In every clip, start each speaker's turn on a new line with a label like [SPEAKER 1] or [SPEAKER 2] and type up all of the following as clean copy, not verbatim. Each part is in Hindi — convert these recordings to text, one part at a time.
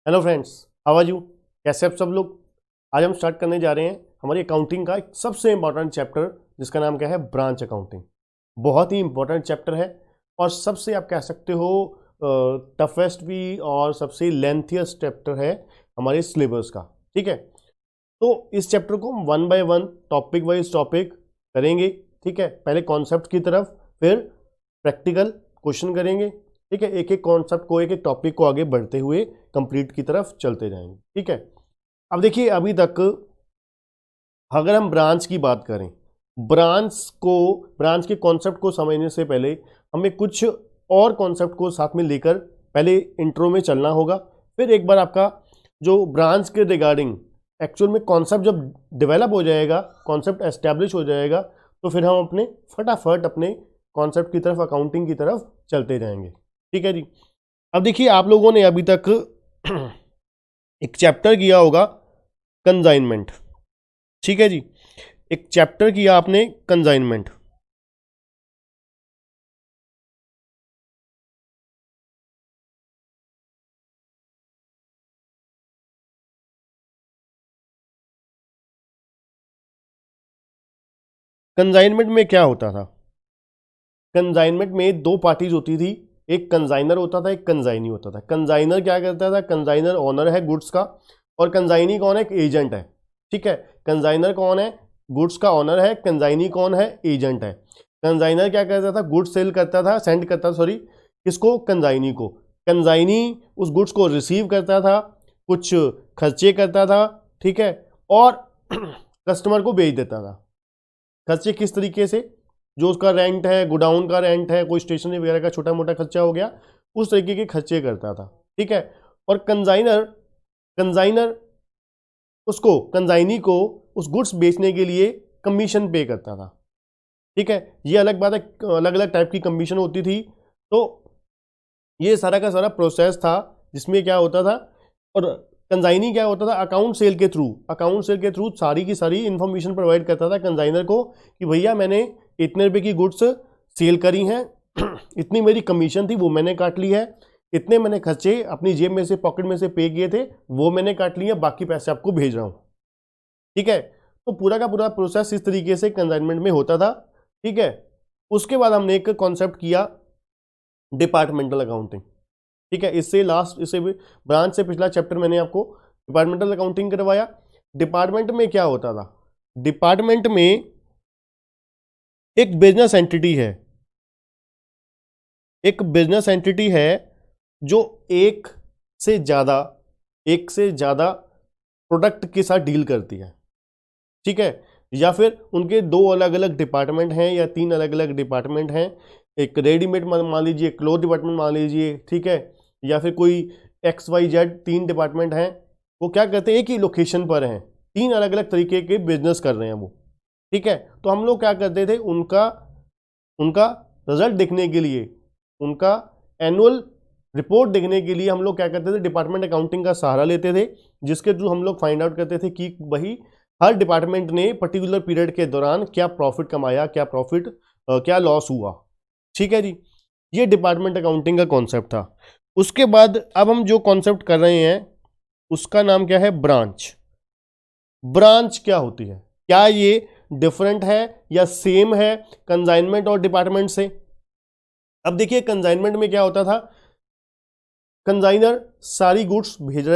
[SPEAKER 1] Hello friends, how are you? कैसे आप सब लोग? आज हम स्टार्ट करने जा रहे हैं हमारी अकाउंटिंग का एक सबसे इंपॉर्टेंट चैप्टर जिसका नाम क्या है, ब्रांच अकाउंटिंग। बहुत ही इंपॉर्टेंट चैप्टर है और सबसे आप कह सकते हो टफेस्ट भी और सबसे लेंथियस्ट चैप्टर है हमारे सिलेबस का। ठीक है, तो इस चैप्टर को हम one by one topic wise topic करेंगे। ठीक है, पहले कॉन्सेप्ट की तरफ, फिर प्रैक्टिकल क्वेश्चन करेंगे। ठीक है, एक एक कॉन्सेप्ट को, एक एक टॉपिक को आगे बढ़ते हुए कंप्लीट की तरफ चलते जाएंगे। ठीक है, अब देखिए अभी तक अगर हम ब्रांच की बात करें, ब्रांच के कॉन्सेप्ट को समझने से पहले हमें कुछ और कॉन्सेप्ट को साथ में लेकर पहले इंट्रो में चलना होगा। फिर एक बार आपका जो ब्रांच के रिगार्डिंग एक्चुअल में कॉन्सेप्ट जब डेवलप हो जाएगा, कॉन्सेप्ट एस्टैब्लिश हो जाएगा, तो फिर हम अपने फटाफट अपने कॉन्सेप्ट की तरफ, अकाउंटिंग की तरफ चलते जाएंगे। ठीक है जी, अब देखिए आप लोगों ने अभी तक एक चैप्टर किया होगा कंसाइनमेंट। ठीक है जी, एक चैप्टर किया आपने कंसाइनमेंट। कंसाइनमेंट में क्या होता था? कंसाइनमेंट में दो पार्टीज होती थी, एक कंसाइनर होता था, एक कंसाइनी होता था। कंसाइनर क्या करता था? कंसाइनर ओनर है गुड्स का, और कंसाइनी कौन है? एक एजेंट है। ठीक है, कंसाइनर कौन है? गुड्स का ओनर है। कंसाइनी कौन है? एजेंट है। कंसाइनर क्या करता था? गुड्स सेल करता था, सेंड करता था, सॉरी, किसको? कंसाइनी को। कंसाइनी उस गुड्स को रिसीव करता था, कुछ खर्चे करता था, ठीक है, और कस्टमर को बेच देता था। खर्चे किस तरीके से? जो उसका रेंट है, गोडाउन का रेंट है, कोई स्टेशनरी वगैरह का छोटा मोटा खर्चा हो गया, उस तरीके के खर्चे करता था। ठीक है, और कंसाइनर कंसाइनर उसको, कंसाइनी को उस गुड्स बेचने के लिए कमीशन पे करता था। ठीक है, ये अलग बात है, अलग अलग टाइप की कमीशन होती थी। तो ये सारा का सारा प्रोसेस था जिसमें क्या होता था, और कंसाइनी क्या होता था? अकाउंट सेल के थ्रू सारी की सारी इंफॉर्मेशन प्रोवाइड करता था कंसाइनर को कि भैया मैंने इतने रुपए की गुड्स सेल करी हैं, इतनी मेरी कमीशन थी वो मैंने काट ली है, इतने मैंने खर्चे अपनी जेब में से, पॉकेट में से पे किए थे वो मैंने काट लिए, बाकी पैसे आपको भेज रहा हूं। ठीक है, तो पूरा का पूरा प्रोसेस इस तरीके से कंसाइनमेंट में होता था। ठीक है, उसके बाद हमने एक कॉन्सेप्ट किया डिपार्टमेंटल अकाउंटिंग। ठीक है, इससे भी ब्रांच से पिछला चैप्टर मैंने आपको डिपार्टमेंटल अकाउंटिंग करवाया। डिपार्टमेंट में क्या होता था? डिपार्टमेंट में एक बिजनेस एंटिटी है, एक बिजनेस एंटिटी है जो एक से ज्यादा प्रोडक्ट के साथ डील करती है। ठीक है, या फिर उनके दो अलग अलग डिपार्टमेंट हैं या तीन अलग अलग डिपार्टमेंट हैं, एक रेडीमेड मान लीजिए, क्लोथ डिपार्टमेंट मान लीजिए, ठीक है, या फिर कोई XYZ तीन डिपार्टमेंट हैं। वो क्या करते हैं? एक ही लोकेशन पर हैं, तीन अलग अलग तरीके के बिजनेस कर रहे हैं वो। ठीक है, तो हम लोग क्या करते थे? उनका उनका रिजल्ट देखने के लिए, उनका एनुअल रिपोर्ट देखने के लिए हम लोग क्या करते थे? डिपार्टमेंट अकाउंटिंग का सहारा लेते थे, जिसके थ्रू हम लोग फाइंड आउट करते थे कि वही हर डिपार्टमेंट ने पर्टिकुलर पीरियड के दौरान क्या प्रॉफिट कमाया, क्या लॉस हुआ। ठीक है जी, ये डिपार्टमेंट अकाउंटिंग का कॉन्सेप्ट था। उसके बाद अब हम जो कॉन्सेप्ट कर रहे हैं उसका नाम क्या है? ब्रांच। ब्रांच क्या होती है? क्या ये डिफरेंट है या सेम है कंसाइनमेंट और डिपार्टमेंट से? अब देखिए कंसाइनमेंट में क्या होता था? कंसाइनर सारी गुड्स भेज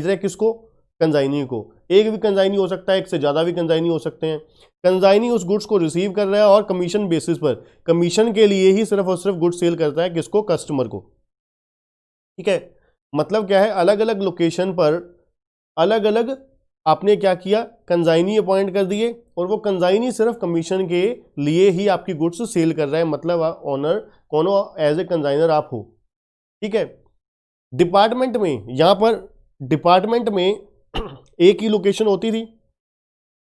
[SPEAKER 1] रहे किसको? कंसाइनी को। एक भी कंसाइनी हो सकता है, एक से ज्यादा भी कंसाइनी हो सकते हैं। कंसाइनी उस गुड्स को रिसीव कर रहा है और कमीशन बेसिस पर, कमीशन के लिए ही सिर्फ और सिर्फ गुड्स सेल करता है किसको? कस्टमर को। ठीक है, मतलब क्या है? अलग अलग लोकेशन पर अलग अलग आपने क्या किया? कंसाइनी अपॉइंट कर दिए, और वो कंसाइनी सिर्फ कमीशन के लिए ही आपकी गुड्स सेल कर रहा है, मतलब ऑनर कौन हो? एज ए कंसाइनर आप हो। ठीक है, डिपार्टमेंट में, यहां पर डिपार्टमेंट में एक ही लोकेशन होती थी,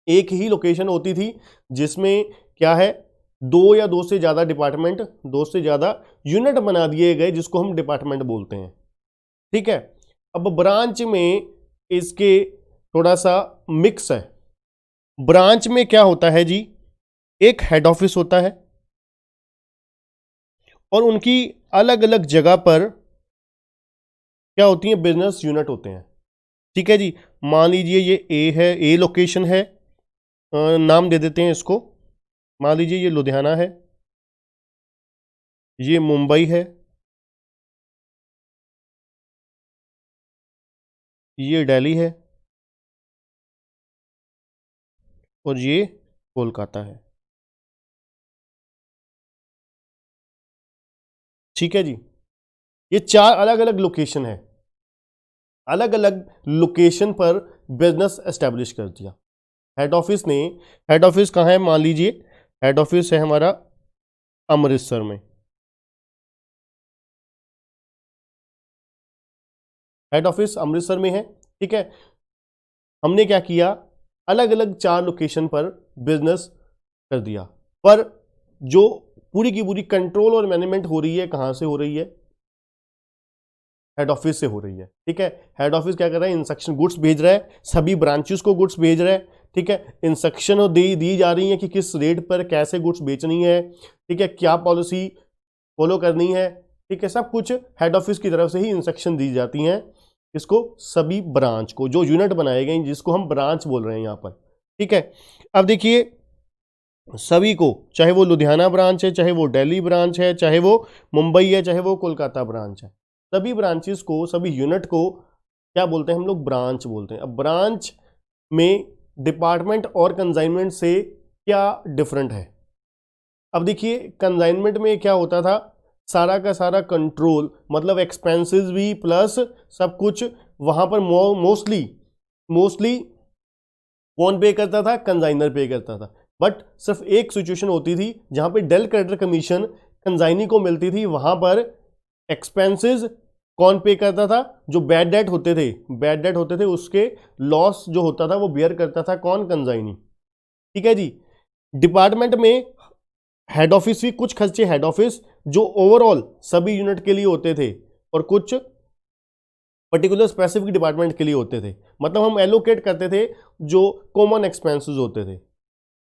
[SPEAKER 1] एक ही लोकेशन होती थी जिसमें क्या है? दो या दो से ज्यादा डिपार्टमेंट, दो से ज्यादा यूनिट बना दिए गए जिसको हम डिपार्टमेंट बोलते हैं। ठीक है, अब ब्रांच में इसके थोड़ा सा मिक्स है। ब्रांच में क्या होता है जी? एक हेड ऑफिस होता है और उनकी अलग अलग जगह पर क्या होती हैं, बिजनेस यूनिट होते हैं। ठीक है जी, मान लीजिए ये ए है, ए लोकेशन है, नाम दे देते हैं इसको, मान लीजिए ये लुधियाना है, ये मुंबई है, ये दिल्ली है, और ये कोलकाता है। ठीक है जी, ये 4 अलग अलग लोकेशन है, अलग अलग लोकेशन पर बिजनेस एस्टेब्लिश कर दिया। हेड ऑफिस ने, हेड ऑफिस कहाँ है, मान लीजिए हेड ऑफिस है हमारा अमृतसर में, हेड ऑफिस अमृतसर में है। ठीक है, हमने क्या किया, अलग अलग 4 लोकेशन पर बिजनेस कर दिया, पर जो पूरी की पूरी कंट्रोल और मैनेजमेंट हो रही है, कहाँ से हो रही है, हेड ऑफिस से हो रही है। ठीक है, हेड ऑफिस क्या कर रहा है, इंस्ट्रक्शन गुड्स भेज रहा है, सभी ब्रांचेस को गुड्स भेज रहा है। ठीक है, इंस्ट्रक्शन दी जा रही है कि किस रेट पर कैसे गुड्स बेचनी है, ठीक है, क्या पॉलिसी फॉलो करनी है। ठीक है, सब कुछ हेड ऑफिस की तरफ से ही इंस्ट्रक्शन दी जाती हैं, इसको सभी ब्रांच को, जो यूनिट बनाए गए जिसको हम ब्रांच बोल रहे हैं यहाँ पर। ठीक है, अब देखिए सभी को, चाहे वो लुधियाना ब्रांच है, चाहे वो दिल्ली ब्रांच है, चाहे वो मुंबई है, चाहे वो कोलकाता ब्रांच है, सभी ब्रांचेस को, सभी यूनिट को क्या बोलते हैं हम लोग, ब्रांच बोलते हैं। अब ब्रांच में डिपार्टमेंट और कंसाइनमेंट से क्या डिफरेंट है। अब देखिए कंसाइनमेंट में क्या होता था, सारा का सारा कंट्रोल, मतलब एक्सपेंसेस भी प्लस सब कुछ वहां पर मोस्टली मोस्टली कौन पे करता था, कंसाइनर पे करता था। बट सिर्फ एक सिचुएशन होती थी जहां पे डेल क्रेडिटर कमीशन कंसाइनी को मिलती थी, वहां पर एक्सपेंसेस कौन पे करता था, जो बैड डेट होते थे, बैड डेट होते थे उसके लॉस जो होता था वो बियर करता था कौन, कंसाइनी। ठीक है जी, डिपार्टमेंट में हेड ऑफिस भी कुछ खर्चे, हेड ऑफिस जो ओवरऑल सभी यूनिट के लिए होते थे, और कुछ पर्टिकुलर स्पेसिफिक डिपार्टमेंट के लिए होते थे, मतलब हम एलोकेट करते थे जो कॉमन एक्सपेंसेस होते थे।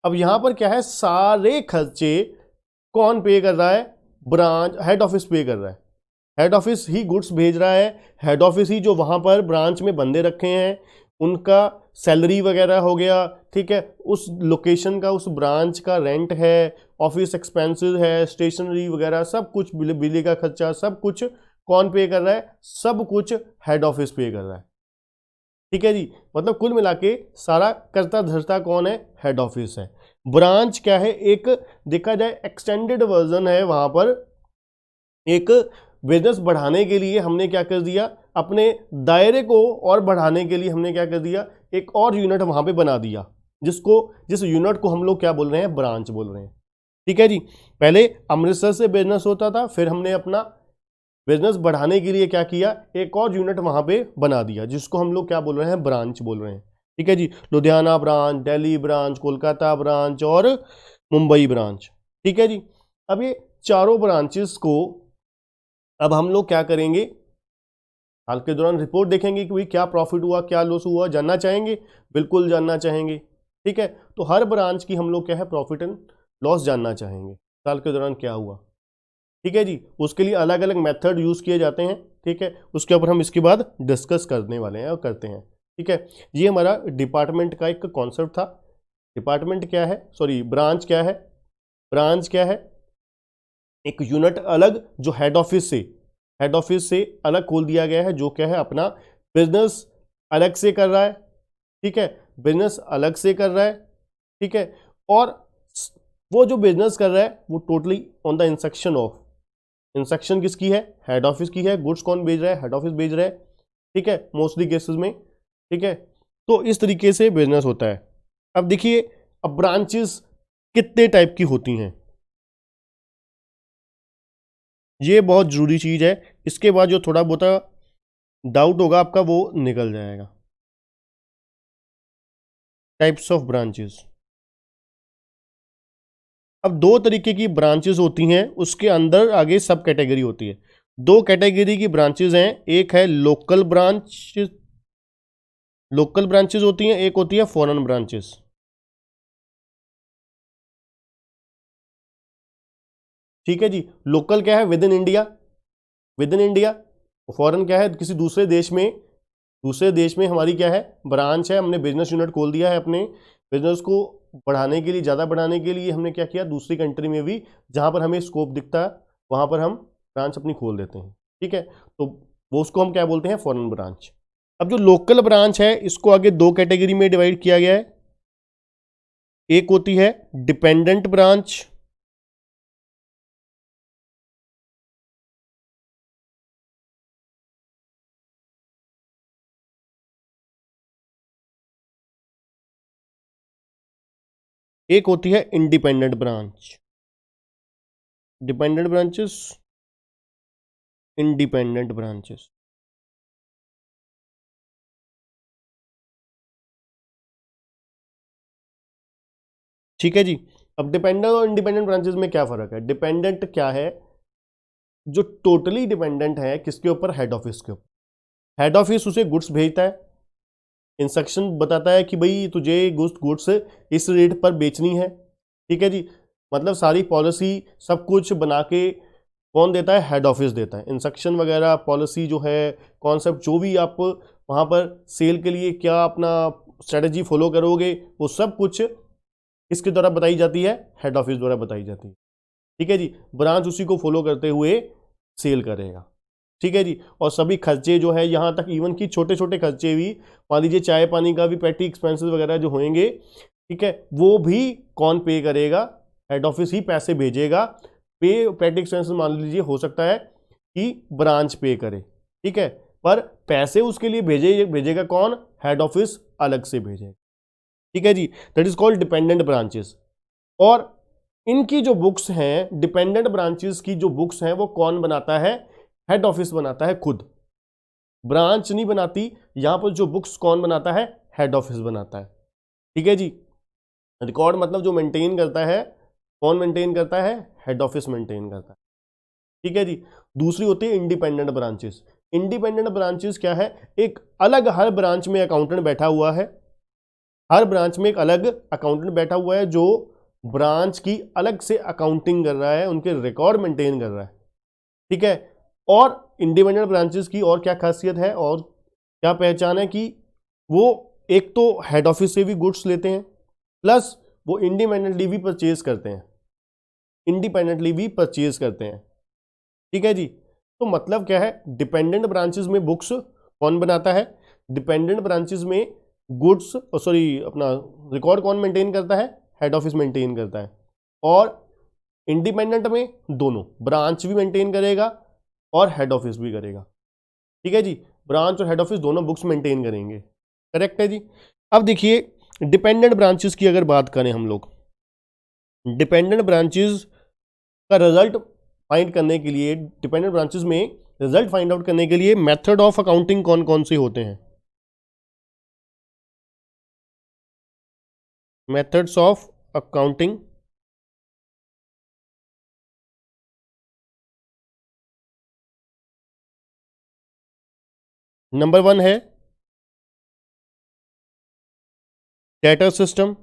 [SPEAKER 1] अब यहां पर क्या है, सारे खर्चे कौन पे कर रहा है, ब्रांच, हेड ऑफिस पे कर रहा है। हेड ऑफिस ही गुड्स भेज रहा है, हेड ऑफिस ही जो वहां पर ब्रांच में बंदे रखे हैं उनका सैलरी वगैरह हो गया। ठीक है, उस लोकेशन का, उस ब्रांच का रेंट है, ऑफिस एक्सपेंसेस है, स्टेशनरी वगैरह सब कुछ, बिजली का खर्चा, सब कुछ कौन पे कर रहा है, सब कुछ हेड ऑफिस पे कर रहा है। ठीक है जी, मतलब कुल मिला के सारा करता धरता कौन है, हेड ऑफिस है। ब्रांच क्या है, एक देखा जाए एक्सटेंडेड वर्जन है, वहां पर एक बिजनेस बढ़ाने के लिए हमने क्या कर दिया, अपने दायरे को और बढ़ाने के लिए हमने क्या कर दिया, एक और यूनिट वहां पे बना दिया, जिस यूनिट को हम लोग क्या बोल रहे हैं, ब्रांच बोल रहे हैं। ठीक है जी, पहले अमृतसर से बिजनेस होता था, फिर हमने अपना बिजनेस बढ़ाने के लिए क्या किया, एक और यूनिट वहां पे बना दिया, जिसको हम लोग क्या बोल रहे हैं, ब्रांच बोल रहे हैं। ठीक है जी, Ludhiana branch, Delhi branch, Kolkata branch और मुंबई ब्रांच। ठीक है जी, अब ये चारों ब्रांचेस को अब हम लोग क्या करेंगे, हाल के दौरान रिपोर्ट देखेंगे कि भाई क्या प्रॉफिट हुआ, क्या लॉस हुआ, जानना चाहेंगे, बिल्कुल जानना चाहेंगे। ठीक है, तो हर ब्रांच की हम लोग क्या है, प्रॉफिट एंड लॉस जानना चाहेंगे, साल के दौरान क्या हुआ। ठीक है जी, उसके लिए अलग अलग मेथड यूज किए जाते हैं। ठीक है, उसके ऊपर हम इसके बाद डिस्कस करने वाले हैं और करते हैं। ठीक है, ये हमारा डिपार्टमेंट का एक कॉन्सेप्ट था। डिपार्टमेंट क्या है, सॉरी ब्रांच क्या है, ब्रांच क्या है, एक यूनिट अलग जो हेड ऑफिस से अलग खोल दिया गया है, जो क्या है, अपना बिजनेस अलग से कर रहा है। ठीक है, बिजनेस अलग से कर रहा है। ठीक है, और वो जो बिजनेस कर रहा है वो totally on the instruction of, instruction किसकी है, हेड ऑफिस की है, गुड्स कौन भेज रहा है, हेड ऑफिस भेज रहा है। ठीक है, मोस्टली केसेस में। ठीक है, तो इस तरीके से बिजनेस होता है। अब देखिए, अब ब्रांचेस कितने टाइप की होती हैं, ये बहुत जरूरी चीज है। इसके बाद जो थोड़ा बहुत डाउट होगा आपका वो निकल जाएगा। टाइप्स ऑफ ब्रांचेस, अब 2 तरीके की ब्रांचेस होती हैं, उसके अंदर आगे सब कैटेगरी होती है। 2 कैटेगरी की ब्रांचेस हैं, एक है लोकल ब्रांच, लोकल ब्रांचेस होती हैं, एक होती है फॉरेन ब्रांचेस। ठीक है जी, लोकल क्या है, with in India, with in India. Foreign क्या है, किसी दूसरे देश में हमारी क्या है, ब्रांच है, हमने बिजनेस यूनिट खोल दिया है, अपने बिजनेस को बढ़ाने के लिए, ज़्यादा बढ़ाने के लिए हमने क्या किया, दूसरी कंट्री में भी जहाँ पर हमें स्कोप दिखता है वहाँ पर हम ब्रांच अपनी खोल देते हैं। ठीक है, तो वो उसको हम क्या बोलते हैं, फॉरेन ब्रांच। अब जो लोकल ब्रांच है इसको आगे दो कैटेगरी में डिवाइड किया गया है। एक होती है डिपेंडेंट ब्रांच, एक होती है independent branch. Dependent branches, independent branches. ठीक है जी। अब डिपेंडेंट और इंडिपेंडेंट ब्रांचेस में क्या फर्क है? डिपेंडेंट क्या है, जो टोटली डिपेंडेंट है किसके ऊपर, हेड ऑफिस के ऊपर। हेड ऑफिस उसे गुड्स भेजता है, इंस्ट्रक्शन बताता है कि भाई तुझे गुड्स इस रेट पर बेचनी है। ठीक है जी, मतलब सारी पॉलिसी सब कुछ बना के कौन देता है, हेड ऑफिस देता है। इंस्ट्रक्शन वगैरह, पॉलिसी जो है, कॉन्सेप्ट जो भी आप वहाँ पर सेल के लिए क्या अपना स्ट्रेटजी फॉलो करोगे, वो सब कुछ किसके द्वारा बताई जाती है, हेड ऑफिस द्वारा बताई जाती है। ठीक है जी, ब्रांच उसी को फॉलो करते हुए सेल करेगा। ठीक है जी, और सभी खर्चे जो है, यहाँ तक इवन कि छोटे छोटे खर्चे भी, मान लीजिए चाय पानी का भी पेटी एक्सपेंसेस वगैरह जो होंगे, ठीक है, वो भी कौन पे करेगा, हेड ऑफिस ही पैसे भेजेगा। पेटी एक्सपेंसेस मान लीजिए हो सकता है कि ब्रांच पे करे, ठीक है, पर पैसे उसके लिए भेजेगा कौन, हेड ऑफिस अलग से भेजेगा। ठीक है जी, that is called dependent branches. और इनकी जो बुक्स हैं, डिपेंडेंट ब्रांचेस की जो बुक्स हैं, वो कौन बनाता है, हेड ऑफिस बनाता है खुद, ब्रांच नहीं बनाती। यहां पर जो बुक्स कौन बनाता है, हेड ऑफिस बनाता है। ठीक है जी, रिकॉर्ड मतलब जो मेंटेन करता है, कौन मेंटेन करता है, हेड ऑफिस मेंटेन करता है। ठीक है जी। दूसरी होती है इंडिपेंडेंट ब्रांचेस। इंडिपेंडेंट ब्रांचेस क्या है, एक अलग, हर ब्रांच में अकाउंटेंट बैठा हुआ है, हर ब्रांच में एक अलग अकाउंटेंट बैठा हुआ है जो ब्रांच की अलग से अकाउंटिंग कर रहा है, उनके रिकॉर्ड मेंटेन कर रहा है। ठीक है, और इंडिपेंडेंट ब्रांचेस की और क्या खासियत है और क्या पहचान है कि वो एक तो हेड ऑफिस से भी गुड्स लेते हैं, प्लस वो इंडिपेंडेंटली भी परचेज करते हैं, इंडिपेंडेंटली भी परचेज करते हैं। ठीक है जी, तो मतलब क्या है, डिपेंडेंट ब्रांचेस में बुक्स कौन बनाता है, डिपेंडेंट ब्रांचेस में गुड्स, सॉरी अपना रिकॉर्ड कौन मेंटेन करता है, हेड ऑफिस मेंटेन करता है। और इंडिपेंडेंट में दोनों, ब्रांच भी मेंटेन करेगा और हेड ऑफिस भी करेगा। ठीक है जी, ब्रांच और हेड ऑफिस दोनों बुक्स मेंटेन करेंगे। करेक्ट है जी। अब देखिए, डिपेंडेंट ब्रांचेस की अगर बात करें हम लोग, डिपेंडेंट ब्रांचेस का रिजल्ट फाइंड करने के लिए, डिपेंडेंट ब्रांचेस में रिजल्ट फाइंड आउट करने के लिए मेथड ऑफ अकाउंटिंग कौन कौन से होते हैं, मेथड्स ऑफ अकाउंटिंग। नंबर 1 है डेटा सिस्टम,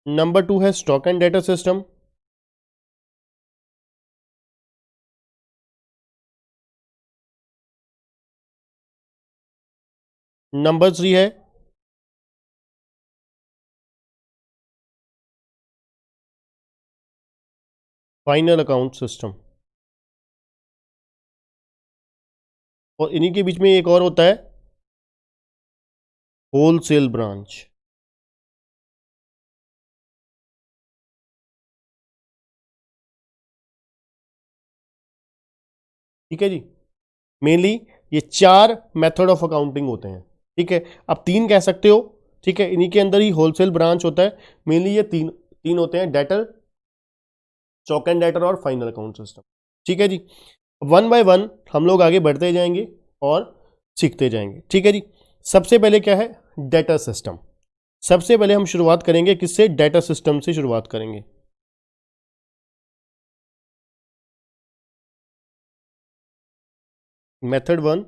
[SPEAKER 1] नंबर 2 है stock and data system, number 3 है फाइनल अकाउंट सिस्टम। और इन्हीं के बीच में एक और होता है होलसेल ब्रांच। ठीक है जी, मेनली ये 4 मेथड ऑफ अकाउंटिंग होते हैं। ठीक है, आप 3 कह सकते हो। ठीक है, इन्हीं के अंदर ही होलसेल ब्रांच होता है। मेनली ये तीन तीन होते हैं, डेटर, स्टॉक एंड डेटर और फाइनल अकाउंट सिस्टम। ठीक है जी, वन बाय वन हम लोग आगे बढ़ते जाएंगे और सीखते जाएंगे। ठीक है जी, सबसे पहले क्या है, डेटा सिस्टम। सबसे पहले हम शुरुआत करेंगे किससे, डेटा सिस्टम से शुरुआत करेंगे। Method 1,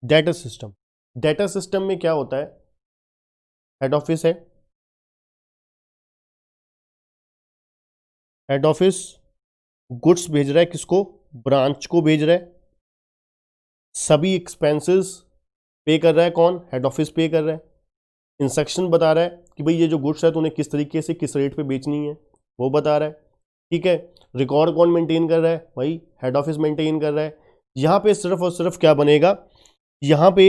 [SPEAKER 1] data system, data system में क्या होता है, हेड ऑफिस है, हेड ऑफिस गुड्स भेज रहा है, किसको, ब्रांच को भेज रहा है, सभी एक्सपेंसेस पे कर रहा है कौन, हेड ऑफिस पे कर रहा है, इंस्ट्रक्शन बता रहा है कि भाई ये जो गुड्स है तो उन्हें किस तरीके से किस रेट पे बेचनी है वो बता रहा है, ठीक है। रिकॉर्ड कौन मेंटेन कर रहा है, भाई हेड ऑफिस मेंटेन कर रहा है। यहाँ पे सिर्फ और सिर्फ क्या बनेगा, यहाँ पे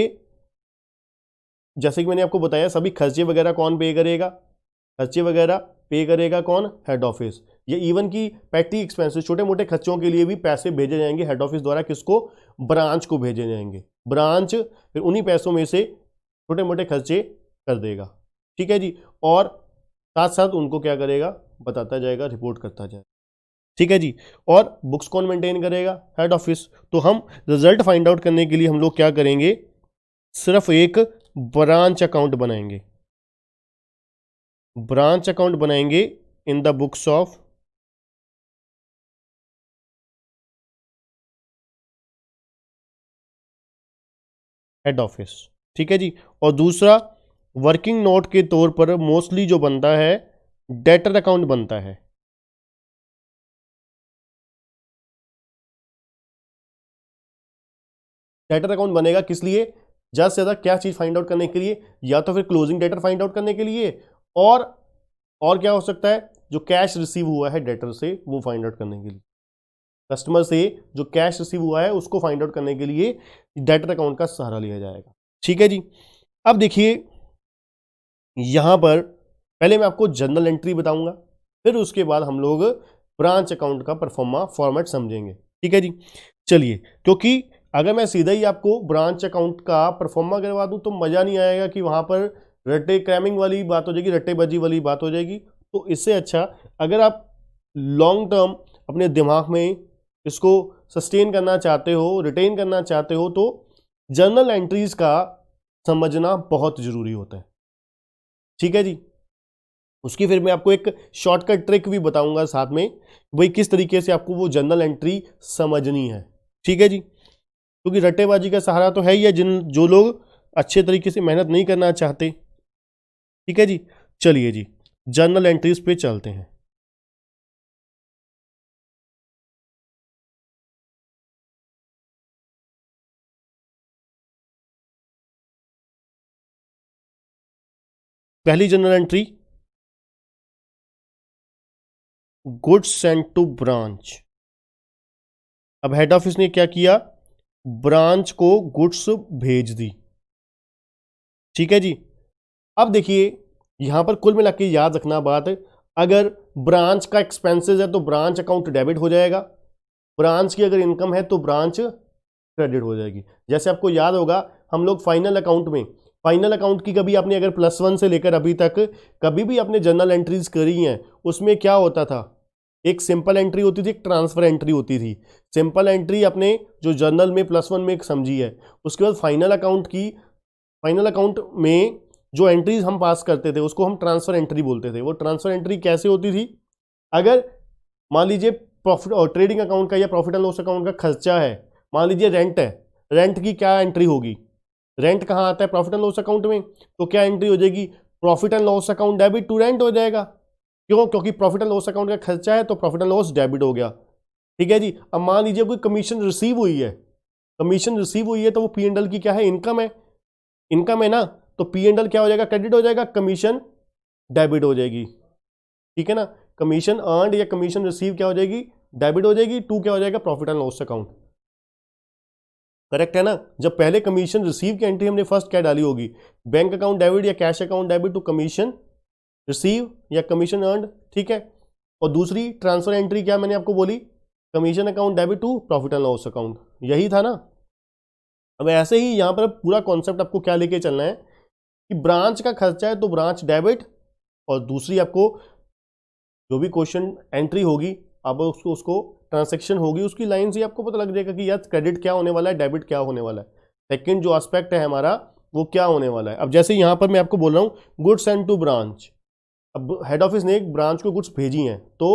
[SPEAKER 1] जैसे कि मैंने आपको बताया सभी खर्चे वगैरह कौन पे करेगा, खर्चे वगैरह पे करेगा कौन, हेड ऑफिस। ये इवन की पैटी एक्सपेंसेस, छोटे मोटे खर्चों के लिए भी पैसे भेजे जाएंगे हेड ऑफिस द्वारा, किसको, ब्रांच को भेजे जाएंगे, ब्रांच फिर उन्हीं पैसों में से छोटे मोटे खर्चे कर देगा, ठीक है जी। और साथ साथ उनको क्या करेगा, बताता जाएगा, रिपोर्ट करता जाएगा, ठीक है जी। और बुक्स कौन मेंटेन करेगा, हेड ऑफिस। तो हम रिजल्ट फाइंड आउट करने के लिए हम लोग क्या करेंगे, सिर्फ एक ब्रांच अकाउंट बनाएंगे, ब्रांच अकाउंट बनाएंगे इन the books of head office, ठीक है जी। और दूसरा वर्किंग नोट के तौर पर मोस्टली जो बनता है डेटर अकाउंट बनता है, डेटर अकाउंट बनेगा किस लिए, ज्यादा से ज्यादा क्या चीज फाइंड आउट करने के लिए, या तो फिर क्लोजिंग डेटर फाइंड आउट करने के लिए, और क्या हो सकता है, जो कैश रिसीव हुआ है डेटर से वो फाइंड आउट करने के लिए, कस्टमर से जो कैश रिसीव हुआ है उसको फाइंड आउट करने के लिए डेटर अकाउंट का सहारा लिया जाएगा, ठीक है जी। अब देखिए यहां पर पहले मैं आपको जर्नल एंट्री बताऊंगा, फिर उसके बाद हम लोग ब्रांच अकाउंट का परफॉर्मा फॉर्मेट समझेंगे, ठीक है जी। चलिए, क्योंकि अगर मैं सीधा ही आपको ब्रांच अकाउंट का परफॉर्मा करवा दूं तो मजा नहीं आएगा, कि वहां पर रट्टे क्रैमिंग वाली बात हो जाएगी, रट्टेबाजी वाली बात हो जाएगी। तो इससे अच्छा अगर आप लॉन्ग टर्म अपने दिमाग में इसको सस्टेन करना चाहते हो, रिटेन करना चाहते हो, तो जर्नल एंट्रीज का समझना बहुत जरूरी होता है, ठीक है जी। उसकी फिर मैं आपको एक शॉर्टकट ट्रिक भी बताऊंगा साथ में, भाई किस तरीके से आपको वो जर्नल एंट्री समझनी है, ठीक है जी। क्योंकि रट्टेबाजी का सहारा तो है ही है, जिन जो लोग अच्छे तरीके से मेहनत नहीं करना चाहते, ठीक है जी। चलिए जी, जर्नल एंट्रीज पे चलते हैं। पहली journal entry, goods sent to branch. अब हेड ऑफिस ने क्या किया, ब्रांच को गुड्स भेज दी, ठीक है जी। अब देखिए यहां पर कुल मिला के याद रखना बात, अगर ब्रांच का एक्सपेंसेस है तो ब्रांच अकाउंट डेबिट हो जाएगा, ब्रांच की अगर इनकम है तो ब्रांच क्रेडिट हो जाएगी। जैसे आपको याद होगा हम लोग फाइनल अकाउंट में, फाइनल अकाउंट की कभी आपने अगर +1 से लेकर अभी तक कभी भी आपने जर्नल एंट्रीज करी हैं, उसमें क्या होता था, एक सिंपल एंट्री होती थी, एक ट्रांसफर एंट्री होती थी। सिंपल एंट्री अपने जो जर्नल में +1 में एक समझी है, उसके बाद फाइनल अकाउंट की, फाइनल अकाउंट में जो एंट्रीज हम पास करते थे उसको हम ट्रांसफर एंट्री बोलते थे। वो ट्रांसफर एंट्री कैसे होती थी, अगर मान लीजिए प्रॉफिट और ट्रेडिंग अकाउंट का या प्रॉफिट एंड लॉस अकाउंट का खर्चा है, मान लीजिए रेंट है, रेंट की क्या एंट्री होगी, रेंट कहाँ आता है, प्रॉफिट एंड लॉस अकाउंट में, तो क्या एंट्री हो जाएगी, profit and loss account debit to rent हो जाएगा। क्यों, क्योंकि प्रॉफिट एंड लॉस अकाउंट का खर्चा है तो प्रॉफिट एंड लॉस डेबिट हो गया, ठीक है जी। अब मान लीजिए कोई कमीशन रिसीव हुई है, कमीशन रिसीव हुई है तो वो P&L की क्या है, इनकम है, इनकम है ना, तो P&L क्या हो जाएगा, क्रेडिट हो जाएगा, कमीशन डेबिट हो जाएगी, ठीक है ना। कमीशन अर्नड या कमीशन रिसीव क्या हो जाएगी, डेबिट हो जाएगी, टू क्या हो जाएगा, profit and loss account, correct है ना। जब पहले कमीशन रिसीव की एंट्री हमने फर्स्ट क्या डाली होगी, बैंक अकाउंट डेबिट या cash account debit to commission receive या कमीशन अर्नड, ठीक है। और दूसरी ट्रांसफर एंट्री क्या मैंने आपको बोली, commission account debit to profit and loss account, यही था ना। अब ऐसे ही यहां पर पूरा कॉन्सेप्ट आपको क्या लेके चलना है, कि ब्रांच का खर्चा है तो ब्रांच डेबिट, और दूसरी आपको जो भी क्वेश्चन एंट्री होगी अब उसको ट्रांसेक्शन होगी उसकी लाइन से आपको पता लग जाएगा कि यार क्रेडिट क्या होने वाला है, डेबिट क्या होने वाला है, सेकंड जो एस्पेक्ट है हमारा वो क्या होने वाला है। अब जैसे यहां पर मैं आपको बोल रहा हूं गुड्स सेंट टू ब्रांच, अब हेड ऑफिस ने एक ब्रांच को गुड्स भेजी हैं तो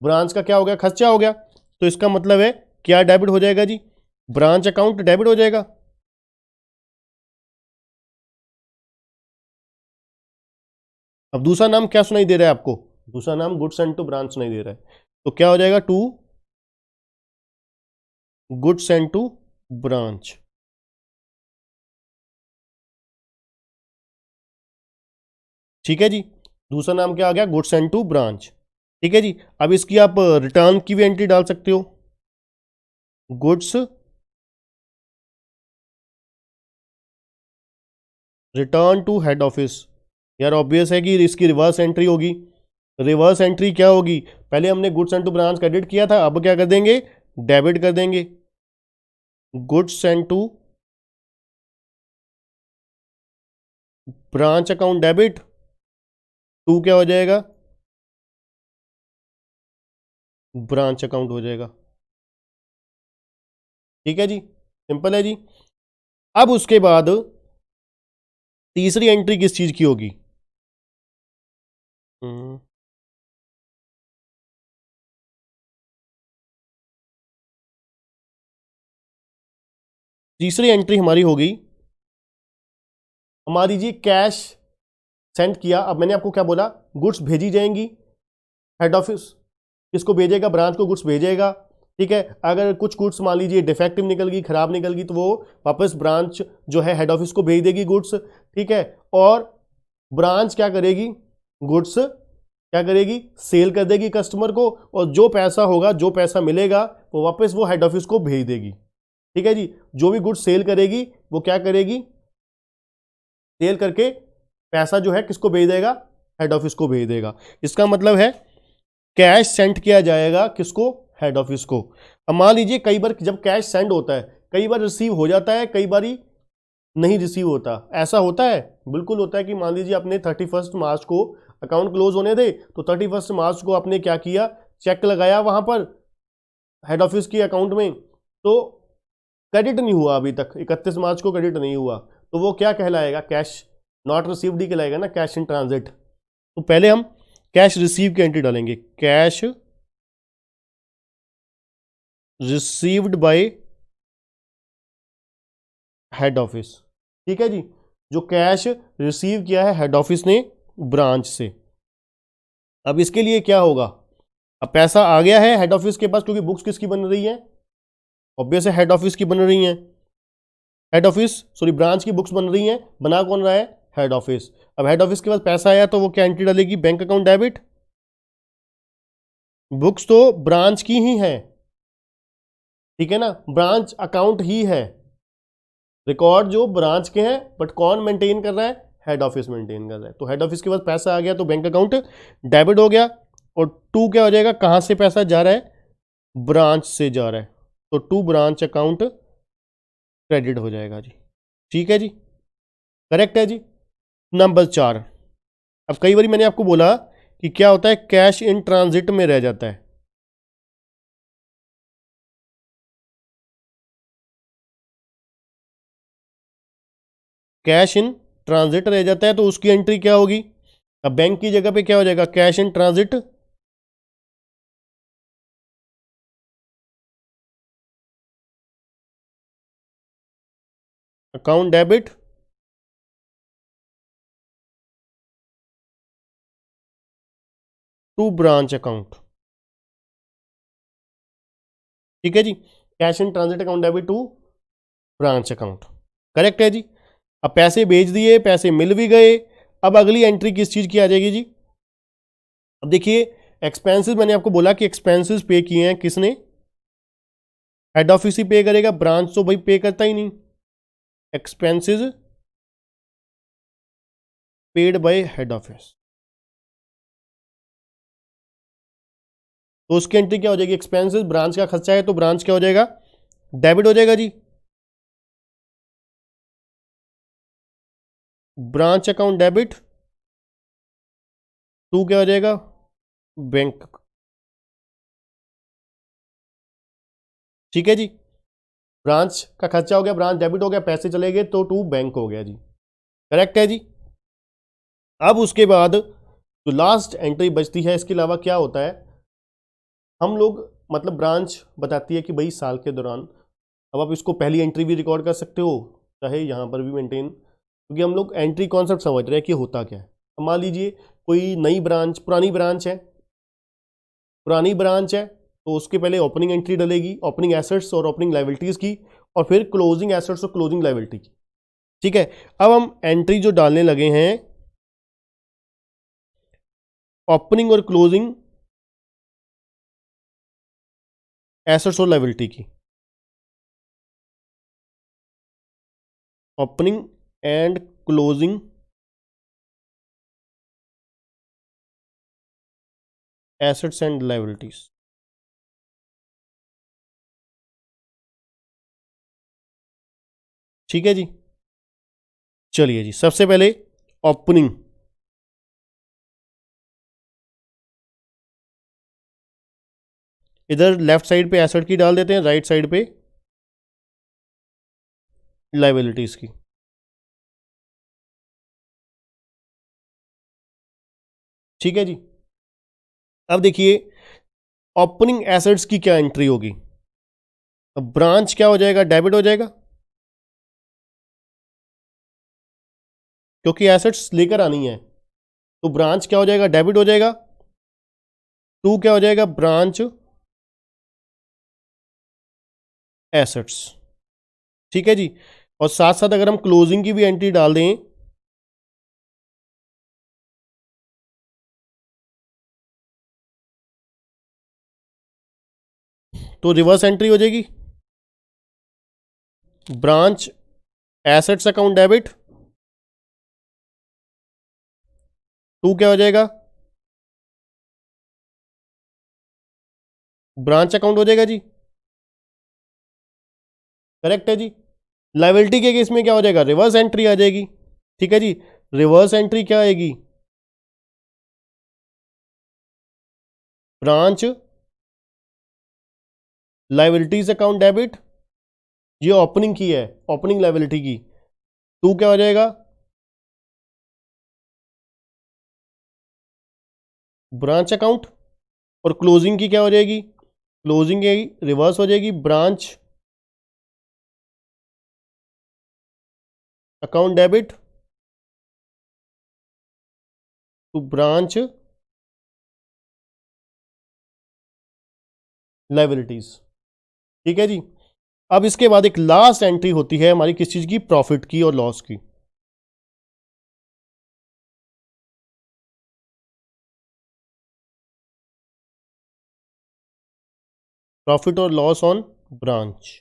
[SPEAKER 1] ब्रांच का क्या हो गया, खर्चा हो गया, तो इसका मतलब है क्या डेबिट हो जाएगा जी, ब्रांच अकाउंट डेबिट हो जाएगा, अब दूसरा नाम क्या सुनाई दे रहा है आपको? दूसरा नाम गुड्स एंड टू ब्रांच सुनाई दे रहा है, तो क्या हो जाएगा? To goods and to branch. ठीक है जी, दूसरा नाम क्या आ गया? Goods and to branch. ठीक है जी, अब इसकी आप रिटर्न की भी एंट्री डाल सकते हो, goods return to head office. यार ऑब्वियस है कि इसकी रिवर्स एंट्री होगी। रिवर्स एंट्री क्या होगी? पहले हमने goods and to branch credit किया था, अब क्या कर देंगे? डेबिट कर देंगे। Goods and to branch account debit, to क्या हो जाएगा? ब्रांच अकाउंट हो जाएगा। ठीक है जी, सिंपल है जी। अब उसके बाद तीसरी एंट्री किस चीज की होगी? तीसरी एंट्री हमारी होगी, हमारी जी कैश सेंड किया। अब मैंने आपको क्या बोला? गुड्स भेजी जाएंगी, हेड ऑफिस किसको भेजेगा? ब्रांच को गुड्स भेजेगा। ठीक है, अगर कुछ गुड्स मान लीजिए डिफेक्टिव निकल गई, खराब निकल गई, तो वो वापस ब्रांच जो है हेड ऑफिस को भेज देगी गुड्स। ठीक है, और ब्रांच क्या करेगी? गुड्स क्या करेगी? सेल कर देगी कस्टमर को, और जो पैसा होगा, जो पैसा मिलेगा, वो वापस वो हेड ऑफिस को भेज देगी। ठीक है जी, जो भी गुड्स सेल करेगी वो क्या करेगी? सेल करके पैसा जो है किसको भेज देगा? हेड ऑफिस को भेज देगा। इसका मतलब है कैश सेंड किया जाएगा किसको? हेड ऑफिस को। अब मान लीजिए कई बार जब कैश सेंड होता है, कई बार रिसीव हो जाता है, कई बार नहीं रिसीव होता। ऐसा होता है? बिल्कुल होता है कि मान लीजिए अपने 31 मार्च को अकाउंट क्लोज होने दे, तो 31 मार्च को आपने क्या किया? चेक लगाया वहां पर हेड ऑफिस के अकाउंट में, तो क्रेडिट नहीं हुआ अभी तक, 31 मार्च को क्रेडिट नहीं हुआ, तो वो क्या कहलाएगा? कैश नॉट रिसीव्ड ही कहलाएगा ना, कैश इन ट्रांजिट। तो पहले हम कैश रिसीव की एंट्री डालेंगे, cash received by head office. ठीक है जी, जो कैश रिसीव किया है हेड ऑफिस ने ब्रांच से। अब इसके लिए क्या होगा? अब पैसा आ गया है हेड ऑफिस के पास, क्योंकि बुक्स किसकी बन रही है? ऑब्वियस है हेड ऑफिस की बन रही है। हेड ऑफिस सॉरी ब्रांच की बुक्स बन रही हैं, बना कौन रहा है? Head office. अब हेड ऑफिस के पास पैसा आया तो वो क्या एंट्री डालेगी? Bank account debit. बुक्स तो ब्रांच की ही है, ठीक है ना, ब्रांच अकाउंट ही है, रिकॉर्ड जो ब्रांच के हैं, बट कौन मेंटेन कर रहा है? हेड ऑफिस मेंटेन कर रहा है। तो हेड ऑफिस के पास पैसा आ गया तो बैंक अकाउंट डेबिट हो गया। और टू क्या हो जाएगा? कहां से पैसा जा रहा है? ब्रांच से जा रहा है, तो टू ब्रांच अकाउंट क्रेडिट हो जाएगा जी। ठीक है जी, करेक्ट है जी। नंबर 4, अब कई बार मैंने आपको बोला कि क्या होता है? कैश इन ट्रांजिट में रह जाता है। कैश इन ट्रांजिट रह जाता है, तो उसकी एंट्री क्या होगी? अब बैंक की जगह पे क्या हो जाएगा? Cash in transit account debit to branch account. ठीक है जी, cash in transit account debit to branch account, correct है जी। अब पैसे भेज दिए, पैसे मिल भी गए, अब अगली एंट्री किस चीज की आ जाएगी जी? अब देखिए, एक्सपेंसेस मैंने आपको बोला कि एक्सपेंसेस पे किए हैं किसने? हेड ऑफिस ही पे करेगा, ब्रांच तो भाई पे करता ही नहीं। Expenses paid by head office, तो उसकी एंट्री क्या हो जाएगी? एक्सपेंसेस ब्रांच का खर्चा है, तो ब्रांच क्या हो जाएगा? डेबिट हो जाएगा जी। ब्रांच अकाउंट डेबिट टू क्या हो जाएगा? बैंक। ठीक है जी, ब्रांच का खर्चा हो गया, ब्रांच डेबिट हो गया, पैसे चले गए, तो टू बैंक हो गया जी, करेक्ट है जी। अब उसके बाद जो लास्ट एंट्री बचती है, इसके अलावा क्या होता है? हम लोग मतलब ब्रांच बताती है कि भाई साल के दौरान, अब आप इसको पहली एंट्री भी रिकॉर्ड कर सकते हो, चाहे यहाँ पर भी मेंटेन, क्योंकि हम लोग एंट्री कॉन्सेप्ट समझ रहे हैं कि होता क्या है। मान लीजिए कोई नई ब्रांच, पुरानी ब्रांच है, तो उसके पहले ओपनिंग एंट्री डलेगी, ओपनिंग एसेट्स और ओपनिंग लायबिलिटीज की, और फिर क्लोजिंग एसेट्स और क्लोजिंग लायबिलिटी की। ठीक है, अब हम एंट्री जो डालने लगे हैं ओपनिंग और क्लोजिंग एसेट्स और लायबिलिटी की, opening and closing assets and liabilities. ठीक है जी, चलिए जी, सबसे पहले ओपनिंग, इधर लेफ्ट साइड पे एसेट की डाल देते हैं, राइट साइड पे लायबिलिटीज की। ठीक है जी, अब देखिए ओपनिंग एसेट्स की क्या एंट्री होगी। अब ब्रांच क्या हो जाएगा, डेबिट हो जाएगा, क्योंकि एसेट्स लेकर आनी है, तो ब्रांच क्या हो जाएगा, डेबिट हो जाएगा। टू क्या हो जाएगा, ब्रांच एसेट्स। ठीक है जी, और साथ साथ अगर हम क्लोजिंग की भी एंट्री डाल दें, तो रिवर्स एंट्री हो जाएगी, branch assets account debit, to क्या हो जाएगा, ब्रांच अकाउंट हो जाएगा जी। करेक्ट है जी। लायबिलिटी के केस में क्या हो जाएगा, रिवर्स एंट्री आ जाएगी। ठीक है जी, रिवर्स एंट्री क्या आएगी, ब्रांच लायबिलिटीज अकाउंट डेबिट, ये ओपनिंग की है, ओपनिंग लायबिलिटी की। टू क्या हो जाएगा, ब्रांच अकाउंट, और क्लोजिंग की क्या हो जाएगी, क्लोजिंग की रिवर्स हो जाएगी, branch account debit to branch liabilities. ठीक है जी, अब इसके बाद एक लास्ट एंट्री होती है हमारी किस चीज की, प्रॉफिट की और लॉस की। प्रॉफिट और लॉस ऑन ब्रांच।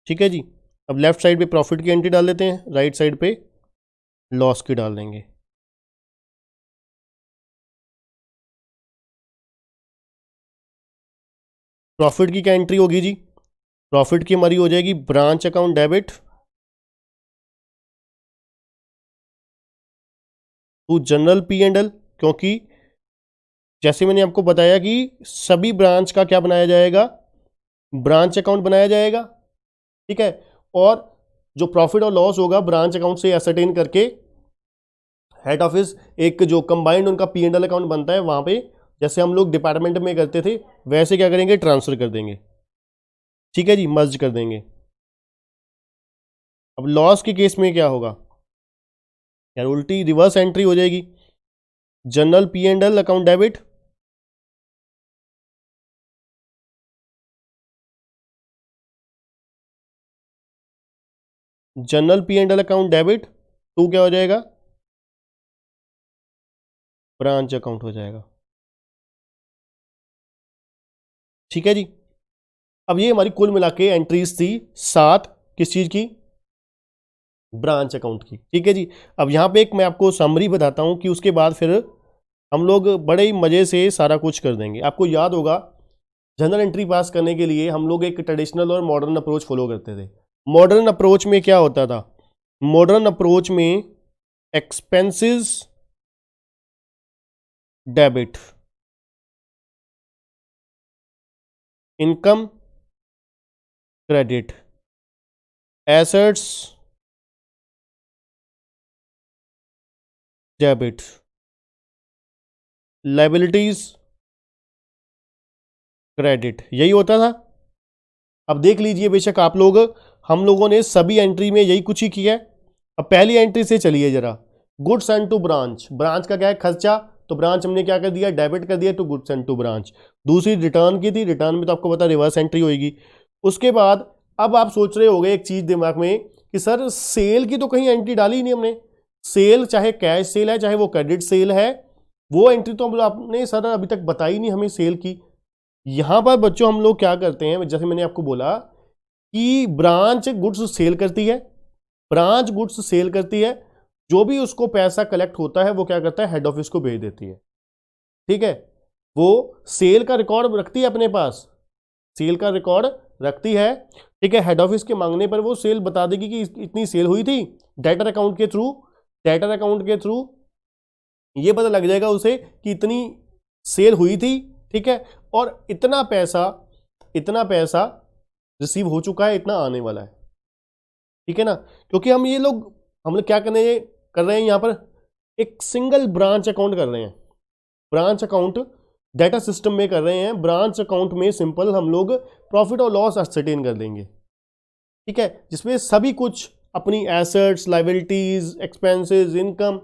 [SPEAKER 1] ठीक है जी, अब लेफ्ट साइड पे प्रॉफिट की एंट्री डाल देते हैं, राइट साइड पे लॉस की डाल देंगे। प्रॉफिट की क्या एंट्री होगी जी, प्रॉफिट की हमारी हो जाएगी branch account debit to general P and L, क्योंकि जैसे मैंने आपको बताया कि सभी ब्रांच का क्या बनाया जाएगा, ब्रांच अकाउंट बनाया जाएगा। ठीक है, और जो प्रॉफिट और लॉस होगा ब्रांच अकाउंट से एसरटेन करके हेड ऑफिस एक जो कंबाइंड उनका पी एंड एल अकाउंट बनता है, वहां पे जैसे हम लोग डिपार्टमेंट में करते थे वैसे क्या करेंगे, ट्रांसफर कर देंगे। ठीक है जी, मर्ज कर देंगे। अब लॉस के केस में क्या होगा यार, उल्टी रिवर्स एंट्री हो जाएगी, general P and L account debit general P and L account debit to क्या हो जाएगा, ब्रांच अकाउंट हो जाएगा। ठीक है जी, अब ये हमारी कुल मिला के एंट्रीज थी 7, किस चीज की, ब्रांच अकाउंट की। ठीक है जी, अब यहां पे एक मैं आपको समरी बताता हूं कि उसके बाद फिर हम लोग बड़े ही मजे से सारा कुछ कर देंगे। आपको याद होगा जनरल एंट्री पास करने के लिए हम लोग एक ट्रेडिशनल और मॉडर्न अप्रोच फॉलो करते थे। मॉडर्न अप्रोच में क्या होता था, मॉडर्न अप्रोच में expenses debit, income credit, assets debit, liabilities credit, यही होता था। अब देख लीजिए बेशक आप लोग, हम लोगों ने सभी एंट्री में यही कुछ ही किया है। अब पहली एंट्री से चलिए जरा, goods and to branch, branch का क्या है खर्चा, तो ब्रांच हमने क्या कर दिया, डेबिट कर दिया to goods and to branch. दूसरी रिटर्न की थी, रिटर्न में तो आपको पता रिवर्स एंट्री होगी। उसके बाद अब आप सोच रहे होंगे एक चीज दिमाग में कि सर सेल की तो कहीं एंट्री डाली ही नहीं हमने, सेल चाहे कैश सेल है चाहे वो क्रेडिट सेल है, वो एंट्री तो आपने सर अभी तक बताई नहीं हमें सेल की। यहां पर बच्चों हम लोग क्या करते हैं, जैसे मैंने आपको बोला कि ब्रांच गुड्स सेल करती है, ब्रांच गुड्स सेल करती है, जो भी उसको पैसा कलेक्ट होता है वो क्या करता है, हेड ऑफिस को भेज देती है। ठीक है, वो सेल का रिकॉर्ड रखती है अपने पास, सेल का रिकॉर्ड रखती है। ठीक है, हेड ऑफिस के मांगने पर वो सेल बता देगी कि इतनी सेल हुई थी, डेटर अकाउंट के थ्रू, डेटर अकाउंट के थ्रू ये पता लग जाएगा उसे कि इतनी सेल हुई थी। ठीक है, और इतना पैसा रिसीव हो चुका है, इतना आने वाला है। ठीक है ना, क्योंकि हम लोग क्या कर रहे हैं यहाँ पर, एक सिंगल ब्रांच अकाउंट कर रहे हैं, ब्रांच अकाउंट डाटा सिस्टम में कर रहे हैं। ब्रांच अकाउंट में सिंपल हम लोग प्रॉफिट और लॉस असरटेन कर देंगे। ठीक है, जिसमें सभी कुछ अपनी एसेट्स, लायबिलिटीज, एक्सपेंसेस, इनकम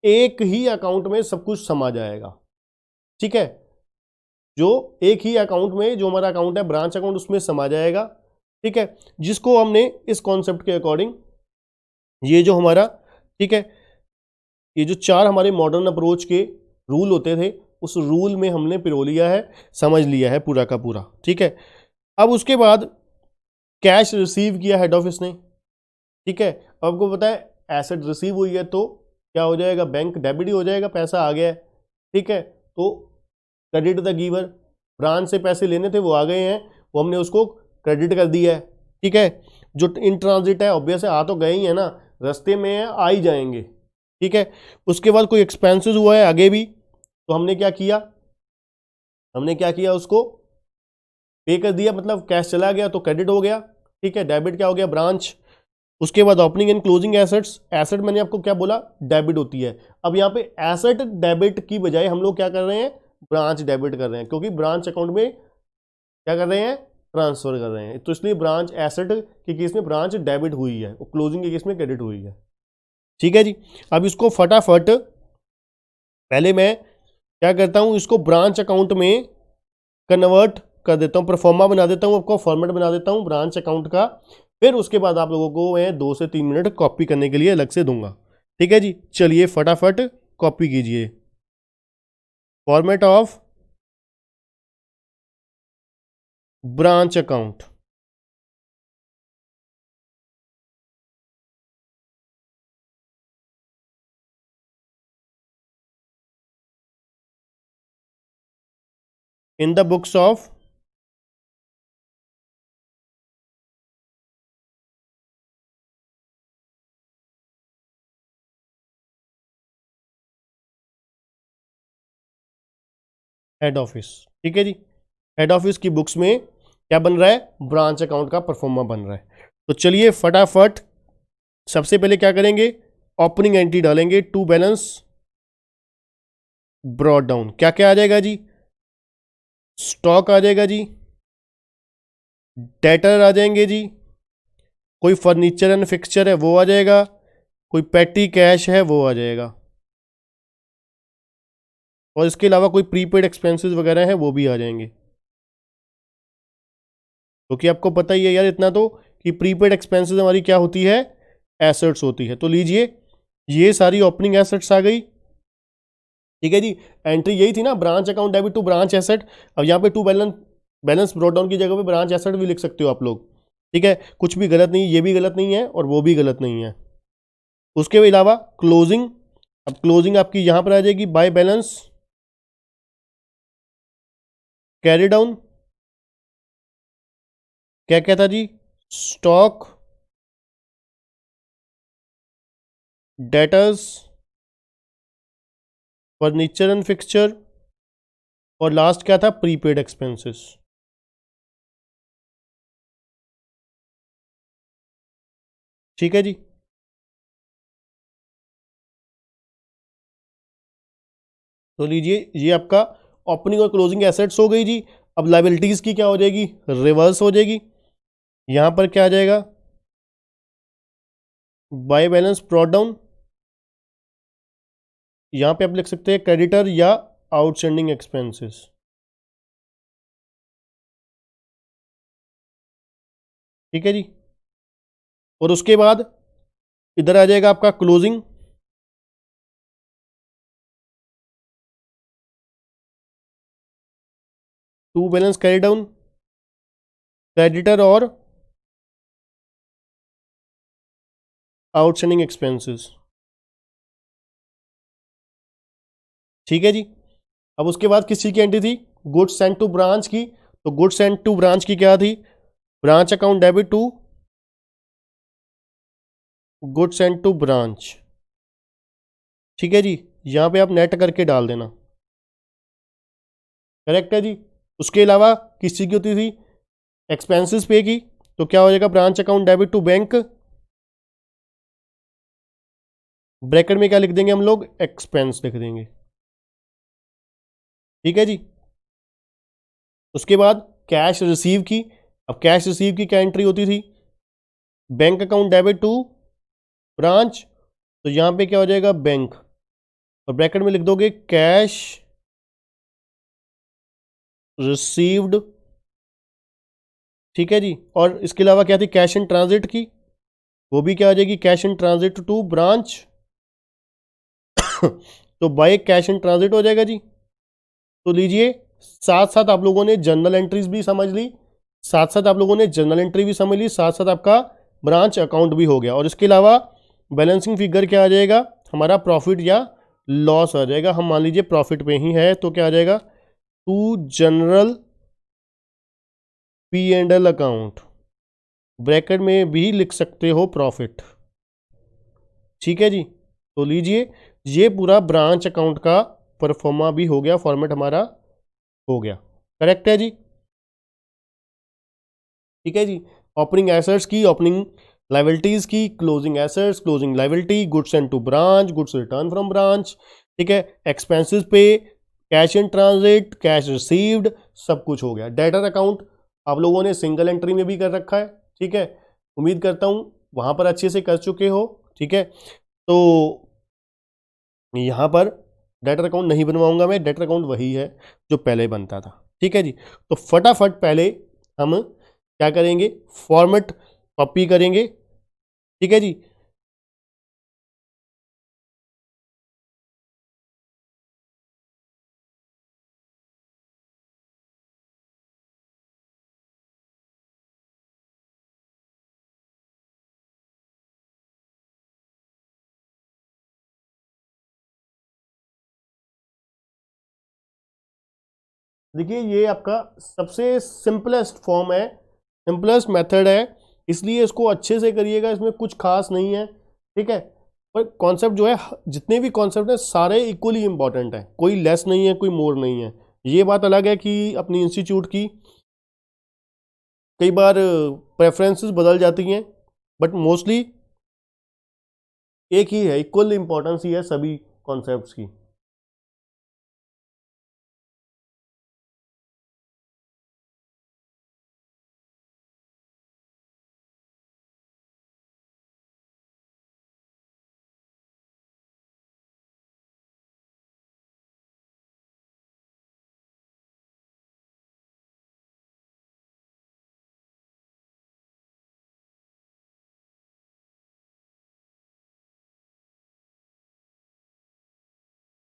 [SPEAKER 1] एक ही अकाउंट में सब कुछ समा जाएगा। ठीक है, जो एक ही अकाउंट में, जो हमारा अकाउंट है ब्रांच अकाउंट, उसमें समा जाएगा। ठीक है, जिसको हमने इस कॉन्सेप्ट के अकॉर्डिंग ये जो हमारा, ठीक है, ये जो 4 हमारे मॉडर्न अप्रोच के रूल होते थे उस रूल में हमने पिरो लिया है, समझ लिया है पूरा का पूरा। ठीक है, अब उसके बाद कैश रिसीव किया हेड ऑफिस ने। ठीक है, आपको पता है एसेट रिसीव हुई है तो क्या हो जाएगा, बैंक डेबिट ही हो जाएगा, पैसा आ गया है। ठीक है, तो क्रेडिट द गिवर, ब्रांच से पैसे लेने थे वो आ गए हैं, वो हमने उसको क्रेडिट कर दिया है। ठीक है, जो इन ट्रांजिट है ऑब्वियस है, आ तो गए ही है ना, रास्ते में है, आ ही जाएंगे। ठीक है, उसके बाद कोई एक्सपेंसेस हुआ है आगे भी, तो हमने क्या किया, उसको पे कर दिया, मतलब कैश चला गया तो क्रेडिट हो गया। ठीक है, डेबिट क्या हो गया, ब्रांच। उसके बाद opening and closing assets, asset मैंने आपको क्या बोला, डेबिट होती है। अब यहाँ पे एसेट डेबिट की बजाय हम लोग क्या कर रहे हैं, ब्रांच डेबिट कर रहे हैं, क्योंकि ब्रांच अकाउंट में क्या कर रहे हैं, ट्रांसफर कर रहे हैं, तो इसलिए ब्रांच एसेट के केस में ब्रांच डेबिट हुई है और क्लोजिंग के केस में क्रेडिट हुई है। ठीक है जी, अब इसको फटाफट पहले मैं क्या करता हूं, इसको ब्रांच अकाउंट में कन्वर्ट कर देता हूं, परफॉर्मा बना देता हूं, आपको फॉर्मेट बना देता हूं ब्रांच अकाउंट का। फिर उसके बाद आप लोगों को मैं 2 से 3 मिनट कॉपी करने के लिए अलग से दूंगा। ठीक है जी, चलिए फटाफट कॉपी कीजिए। Format of branch account, in the books of head office. ठीक है जी, हेड ऑफिस की बुक्स में क्या बन रहा है, ब्रांच अकाउंट का परफॉर्मा बन रहा है। तो चलिए फटाफट सबसे पहले क्या करेंगे, ओपनिंग एंट्री डालेंगे, टू बैलेंस ब्रॉट डाउन। क्या क्या आ जाएगा जी, स्टॉक आ जाएगा जी, डेटर आ जाएंगे जी, कोई फर्नीचर एंड फिक्सचर है वो आ जाएगा, कोई पेटी कैश है वो आ जाएगा, और इसके अलावा कोई प्रीपेड एक्सपेंसेस वगैरह हैं वो भी आ जाएंगे। क्योंकि आपको पता ही है यार इतना तो कि प्रीपेड एक्सपेंसेस हमारी क्या होती है, एसेट्स होती है। तो लीजिए ये सारी ओपनिंग एसेट्स आ गई। ठीक है जी, एंट्री यही थी ना, branch account debit to branch asset. अब यहाँ पे टू बैलेंस ब्रॉट डाउन की जगह पे ब्रांच एसेट भी लिख सकते हो आप लोग। ठीक है, कुछ भी गलत नहीं, ये भी गलत नहीं है और वो भी गलत नहीं है। उसके अलावा क्लोजिंग, अब क्लोजिंग आपकी यहां पर आ जाएगी, बाय बैलेंस कैरी डाउन, क्या क्या था जी, stock, debtors, furniture and fixture, और लास्ट क्या था, प्रीपेड एक्सपेंसेस। ठीक है जी, तो लीजिए ये आपका ओपनिंग और क्लोजिंग एसेट्स हो गई जी। अब लाइबिलिटीज की क्या हो जाएगी, रिवर्स हो जाएगी। यहां पर क्या आ जाएगा, बाय बैलेंस ब्रॉट डाउन, यहां पे आप लिख सकते हैं क्रेडिटर या आउटस्टैंडिंग एक्सपेंसेस। ठीक है जी। और उसके बाद इधर आ जाएगा आपका closing, to balance carry down, creditor और आउटस्टैंडिंग एक्सपेंसेस। ठीक है जी। अब उसके बाद किस चीज की एंट्री थी, गुड्स सेंट टू ब्रांच की। तो गुड्स सेंट टू ब्रांच की क्या थी, branch account debit to goods sent to branch. ठीक है जी, यहां पे आप नेट करके डाल देना। करेक्ट है जी। उसके अलावा किस चीज की होती थी, एक्सपेंसेस पे की। तो क्या हो जाएगा, branch account debit to bank, bracket में क्या लिख देंगे हम लोग, एक्सपेंस लिख देंगे। ठीक है जी। उसके बाद कैश रिसीव की। अब कैश रिसीव की क्या एंट्री होती थी, bank account debit to branch, तो यहां पे क्या हो जाएगा, बैंक, और ब्रैकेट में लिख दोगे कैश रिसीव्ड। ठीक है जी। और इसके अलावा क्या थी, कैश इन ट्रांजिट की, वो भी क्या हो जाएगी, cash in transit to branch. तो बाय कैश इन ट्रांजिट हो जाएगा जी। तो लीजिए, साथ साथ आप लोगों ने जर्नल एंट्रीज भी समझ ली, साथ साथ आप लोगों ने जर्नल एंट्री भी समझ ली, साथ साथ आपका ब्रांच अकाउंट भी हो गया। और इसके अलावा बैलेंसिंग फिगर क्या आ जाएगा, हमारा प्रॉफिट या लॉस आ जाएगा। हम मान लीजिए प्रॉफिट में ही है, तो क्या आ जाएगा, to general P and L account, bracket में भी लिख सकते हो प्रॉफिट। ठीक है जी। तो लीजिए, ये पूरा ब्रांच अकाउंट का परफॉर्मा भी हो गया, फॉर्मेट हमारा हो गया। करेक्ट है जी। ठीक है जी। ओपनिंग एसेट्स की, ओपनिंग लाइबिलिटीज की, closing assets, closing liability, goods sent to branch, goods return from branch. ठीक है, एक्सपेंसेस पे, cash in transit, cash received, सब कुछ हो गया। डेटर अकाउंट आप लोगों ने सिंगल एंट्री में भी कर रखा है। ठीक है, उम्मीद करता हूं वहां पर अच्छे से कर चुके हो। ठीक है, तो यहां पर डेटर अकाउंट नहीं बनवाऊंगा मैं, डेटर अकाउंट वही है जो पहले बनता था। ठीक है जी। तो फटाफट पहले हम क्या करेंगे, फॉर्मेट कॉपी करेंगे। ठीक है जी। देखिए, ये आपका सबसे सिंपलेस्ट फॉर्म है, सिंपलेस्ट मेथड है, इसलिए इसको अच्छे से करिएगा, इसमें कुछ खास नहीं है। ठीक है, पर कॉन्सेप्ट जो है, जितने भी कॉन्सेप्ट हैं सारे इक्वली इंपॉर्टेंट हैं, कोई लेस नहीं है, कोई मोर नहीं है। ये बात अलग है कि अपनी इंस्टीट्यूट की कई बार प्रेफरेंसेस बदल जाती हैं, बट मोस्टली एक ही है, इक्वल इंपॉर्टेंस ही है सभी कॉन्सेप्ट्स की।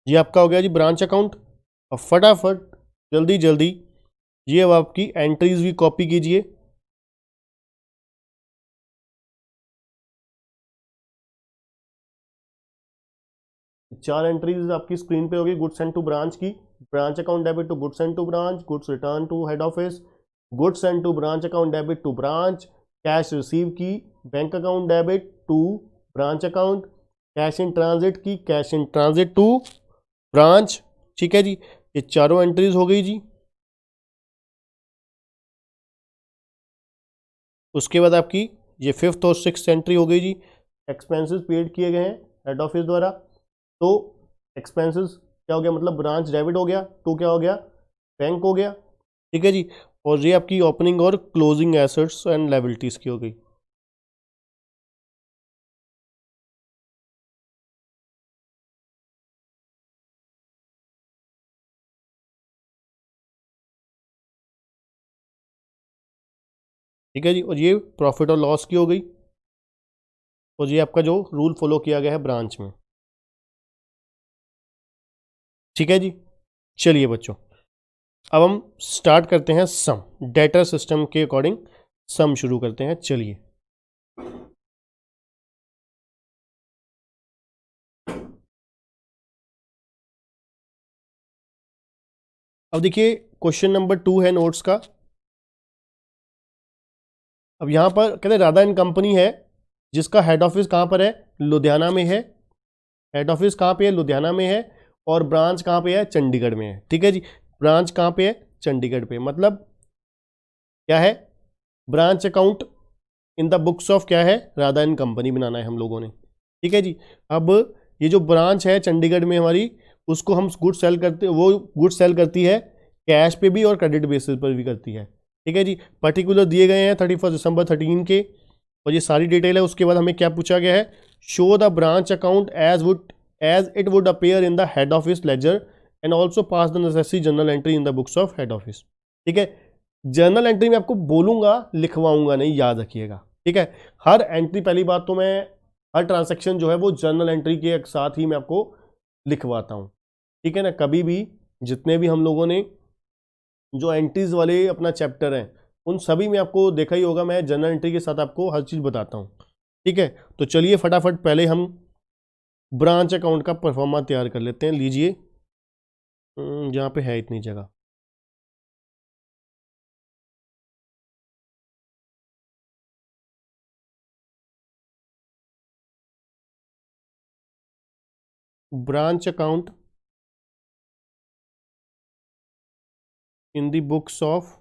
[SPEAKER 1] ये आपका हो गया जी ब्रांच अकाउंट। अब फटाफट जल्दी जल्दी ये अब आपकी एंट्रीज भी कॉपी कीजिए। चार एंट्रीज आपकी स्क्रीन पे होगी, गुड्स सेंट टू ब्रांच की, branch account debit to goods sent to branch, goods return to head office, goods sent to branch account debit to branch, cash receive की, bank account debit to branch account, cash in transit की, cash in transit to branch. ठीक है जी, ये चारों एंट्रीज हो गई जी। उसके बाद आपकी ये फिफ्थ और सिक्स एंट्री हो गई जी, एक्सपेंसेस पेड किए गए हैं हेड ऑफिस द्वारा। तो एक्सपेंसेस क्या हो गया, मतलब ब्रांच डेबिट हो गया, तो क्या हो गया, बैंक हो गया। ठीक है जी। और ये आपकी ओपनिंग और क्लोजिंग एसेट्स एंड लायबिलिटीज की हो गई। ठीक है जी। और ये प्रॉफिट और लॉस की हो गई, और ये आपका जो रूल फॉलो किया गया है ब्रांच में। ठीक है जी। चलिए बच्चों, अब हम स्टार्ट करते हैं सम, डेटा सिस्टम के अकॉर्डिंग सम शुरू करते हैं। चलिए, अब देखिए क्वेश्चन नंबर 2 है नोट्स का। अब यहां पर कहते हैं राधा एंड कंपनी है, जिसका हेड ऑफिस कहां पर है, लुधियाना में है। हेड ऑफिस कहां पे है, लुधियाना में है। और ब्रांच कहां पे है, चंडीगढ़ में है। ठीक है जी। ब्रांच कहां पे है, चंडीगढ़ पे। मतलब क्या है, branch account in the books of क्या है, राधा एंड कंपनी बनाना है हम लोगों ने। ठीक है जी। अब ये जो ब्रांच है चंडीगढ़ में हमारी, उसको हम गुड सेल करते, वो गुड सेल करती है कैश पे भी और क्रेडिट बेसिस पर भी करती है। ठीक है जी। पर्टिकुलर दिए गए हैं 31 दिसंबर 13 के, और ये सारी डिटेल है। उसके बाद हमें क्या पूछा गया है, show the branch account as it would appear in the head office ledger and also pass the necessary journal entry in the books of head office. ठीक है। जर्नल एंट्री में आपको बोलूंगा, लिखवाऊंगा नहीं, याद रखिएगा। ठीक है। हर एंट्री, पहली बात तो मैं हर ट्रांसैक्शन जो है वो जर्नल एंट्री के साथ ही मैं आपको लिखवाता हूं। ठीक है ना। कभी भी जितने भी हम लोगों ने जो एंट्रीज वाले अपना चैप्टर है, उन सभी में आपको देखा ही होगा, मैं जर्नल एंट्री के साथ आपको हर चीज़ बताता हूँ। ठीक है। तो चलिए फटाफट पहले हम ब्रांच अकाउंट का परफॉर्मा तैयार कर लेते हैं। लीजिए, जहाँ पे है इतनी जगह, branch account in the books of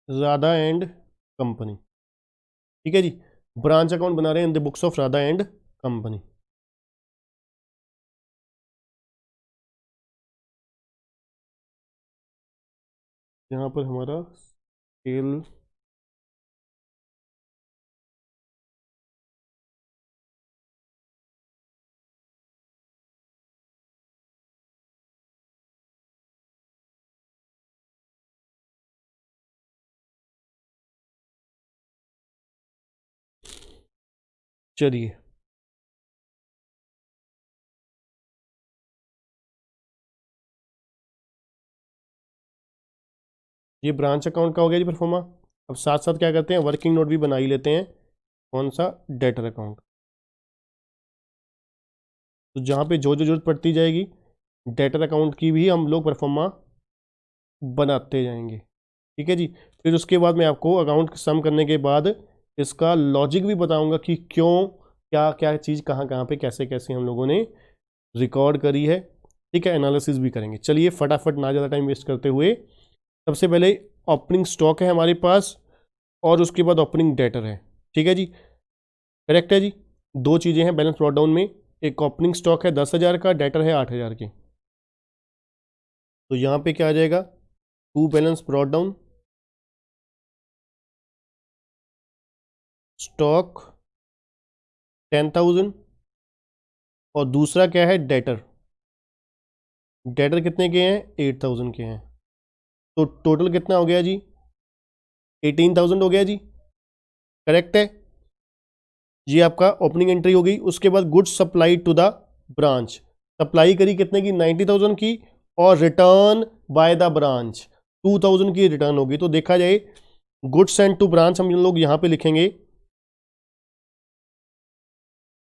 [SPEAKER 1] Radha and company. ठीक है जी। ब्रांच अकाउंट बना रहे हैं इन the books of Radha and company. यहाँ पर हमारा सेल चलिए, ये ब्रांच अकाउंट का हो गया जी परफॉर्मा। अब साथ साथ क्या करते हैं, वर्किंग नोट भी बना ही लेते हैं। कौन सा, डेटर अकाउंट। तो जहाँ पे जो जो जरूरत पड़ती जाएगी, डेटर अकाउंट की भी हम लोग परफॉर्मा बनाते जाएंगे। ठीक है जी। फिर उसके बाद मैं आपको अकाउंट सम करने के बाद इसका लॉजिक भी बताऊंगा कि क्यों, क्या क्या चीज़ कहाँ कहाँ पे कैसे कैसे हम लोगों ने रिकॉर्ड करी है। ठीक है। एनालिसिस भी करेंगे। चलिए फटाफट, ना ज़्यादा टाइम वेस्ट करते हुए, सबसे पहले ओपनिंग स्टॉक है हमारे पास, और उसके बाद ओपनिंग डेटर है। ठीक है जी। करेक्ट है जी। दो चीज़ें हैं बैलेंस ब्रॉट डाउन में, एक ओपनिंग स्टॉक है 10,000 का, डेटर है 8,000 की। तो यहाँ पे क्या आ जाएगा, to balance brought down stock 10,000, और दूसरा क्या है, डेटर। डेटर कितने के हैं, 8,000 के हैं। तो टोटल कितना हो गया जी, 18,000 हो गया जी। करेक्ट है। ये आपका ओपनिंग एंट्री हो गई। उसके बाद goods supply to the branch, supply करी कितने की, 90,000 की, और रिटर्न बाय द ब्रांच 2,000 की रिटर्न होगी। तो देखा जाए गुड्स सेंड टू ब्रांच हम लोग यहाँ पे लिखेंगे,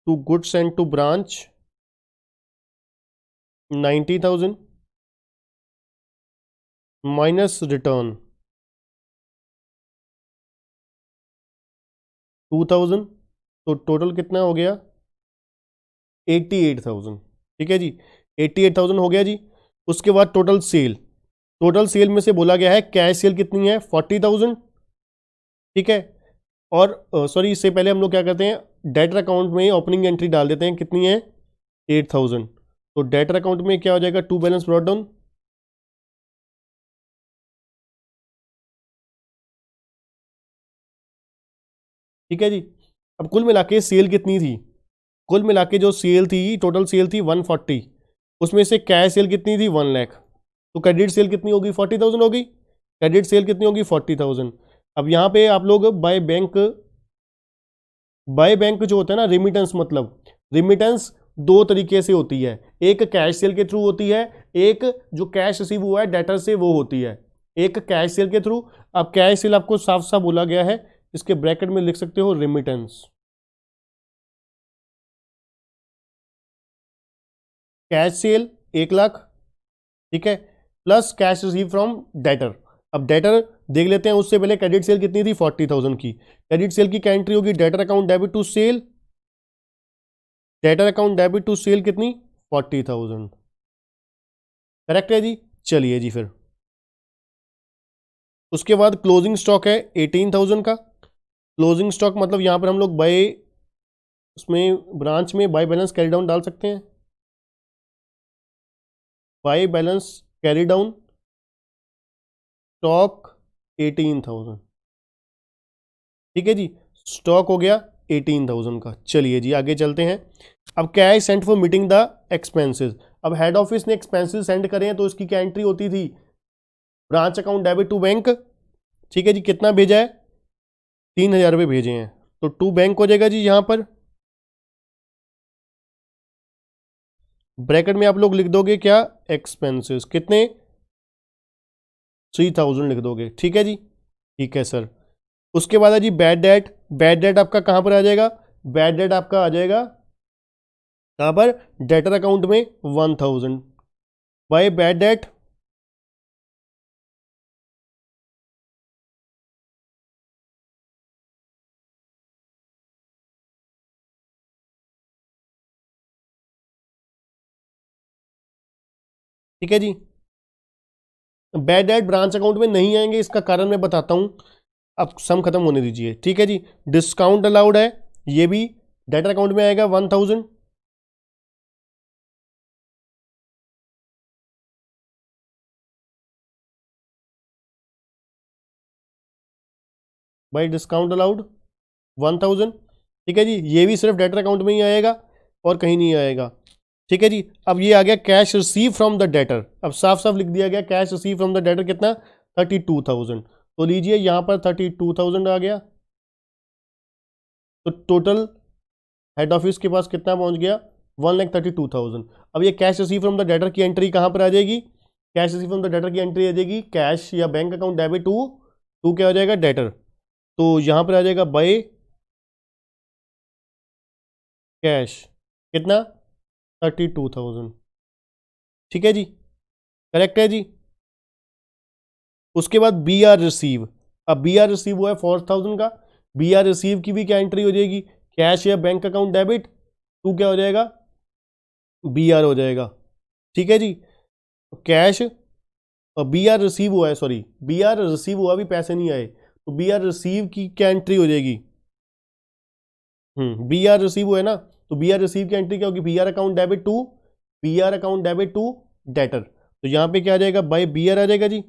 [SPEAKER 1] to goods send to branch 90,000 minus return 2,000। तो टोटल कितना हो गया, 88,000। ठीक है जी। 88,000 हो गया जी। उसके बाद टोटल सेल, टोटल सेल में से बोला गया है कैश सेल कितनी है, 40,000। ठीक है। और सॉरी, इससे पहले हम लोग क्या करते हैं, डेटर अकाउंट में ओपनिंग एंट्री डाल देते हैं, कितनी है, 8,000। तो डेटर अकाउंट में क्या हो जाएगा, टू बैलेंस ब्रॉट डाउन। ठीक है जी। अब कुल मिला के सेल कितनी थी, कुल मिला के जो सेल थी, टोटल सेल थी 140, उसमें से कैश सेल कितनी थी, 1 लाख। तो क्रेडिट सेल कितनी होगी, 40,000 होगी। क्रेडिट सेल कितनी होगी, 40,000। अब यहाँ पे आप लोग बाय बैंक जो होता है ना, रिमिटेंस, मतलब रिमिटेंस दो तरीके से होती है, एक कैश सेल के थ्रू होती है, एक जो कैश रिसीव हुआ है डेटर से वो होती है, एक कैश सेल के थ्रू। अब कैश सेल आपको साफ साफ बोला गया है, इसके ब्रैकेट में लिख सकते हो रिमिटेंस। कैश सेल 1,00,000, ठीक है, plus cash receive from debtor. अब डेटर देख लेते हैं, उससे पहले क्रेडिट सेल कितनी थी, 40,000 की। क्रेडिट सेल की क्या एंट्री होगी, debtor account debit to sale, debtor account debit to sale कितनी, 40,000। करेक्ट है जी। चलिए जी, फिर उसके बाद क्लोजिंग स्टॉक है 18,000 का। क्लोजिंग स्टॉक मतलब यहां पर हम लोग बाय, उसमें ब्रांच में बाय बैलेंस कैरी डाउन डाल सकते हैं, by balance carry down stock 18,000, ठीक है जी। स्टॉक हो गया 18,000 का। चलिए जी, आगे चलते हैं। अब cash sent for meeting the expenses. अब हेड ऑफिस ने एक्सपेंसेस सेंड करे हैं, तो इसकी क्या एंट्री होती थी, branch account debit to bank, ठीक है जी। कितना भेजा है, 3,000 रुपये भेजे हैं, तो टू बैंक हो जाएगा जी। यहां पर ब्रैकेट में आप लोग लिख दोगे क्या, एक्सपेंसेस कितने, 3,000 लिख दोगे, ठीक है जी। ठीक है सर। उसके बाद है जी बैड डेट। बैड डेट आपका कहां पर आ जाएगा, बैड डेट आपका आ जाएगा कहां पर, डेटर अकाउंट में 1,000 बाय बैड डेट। ठीक है जी। बैड डेट ब्रांच अकाउंट में नहीं आएंगे, इसका कारण मैं बताता हूं, अब सम खत्म होने दीजिए, ठीक है जी। डिस्काउंट अलाउड है, ये भी डेटर अकाउंट में आएगा 1,000। बाई डिस्काउंट अलाउड 1,000, ठीक है जी। ये भी सिर्फ डेटर अकाउंट में ही आएगा और कहीं नहीं आएगा, ठीक है जी। अब ये आ गया cash receive from the debtor. अब साफ साफ लिख दिया गया cash receive from the debtor कितना, 32,000। तो लीजिए यहां पर 32,000 आ गया, तो टोटल हेड ऑफिस के पास कितना पहुंच गया, 1,32,000। अब ये cash receive from the debtor की एंट्री कहां पर आ जाएगी, cash receive from the debtor की एंट्री आ जाएगी कैश या bank account debit to, to क्या हो जाएगा, डेटर। तो यहां पर आ जाएगा बाय कैश कितना, 32,000, ठीक है जी। करेक्ट है जी। उसके बाद बी आर रिसीव। अब बी आर रिसीव हुआ है 4,000 का, बी आर रिसीव की भी क्या एंट्री हो जाएगी, कैश या बैंक अकाउंट डेबिट टू क्या हो जाएगा, बी आर हो जाएगा, ठीक है जी। कैश और बी आर रिसीव हुआ है, सॉरी बी आर रिसीव हुआ, भी पैसे नहीं आए, तो बी आर रिसीव की क्या एंट्री हो जाएगी, बी आर रिसीव हुआ है ना, तो बी आर रिसीव की एंट्री क्या होगी, B R account debit to, B R account debit to debtor. तो यहां पे क्या आ जाएगा, बाय बी आर आ जाएगा जी।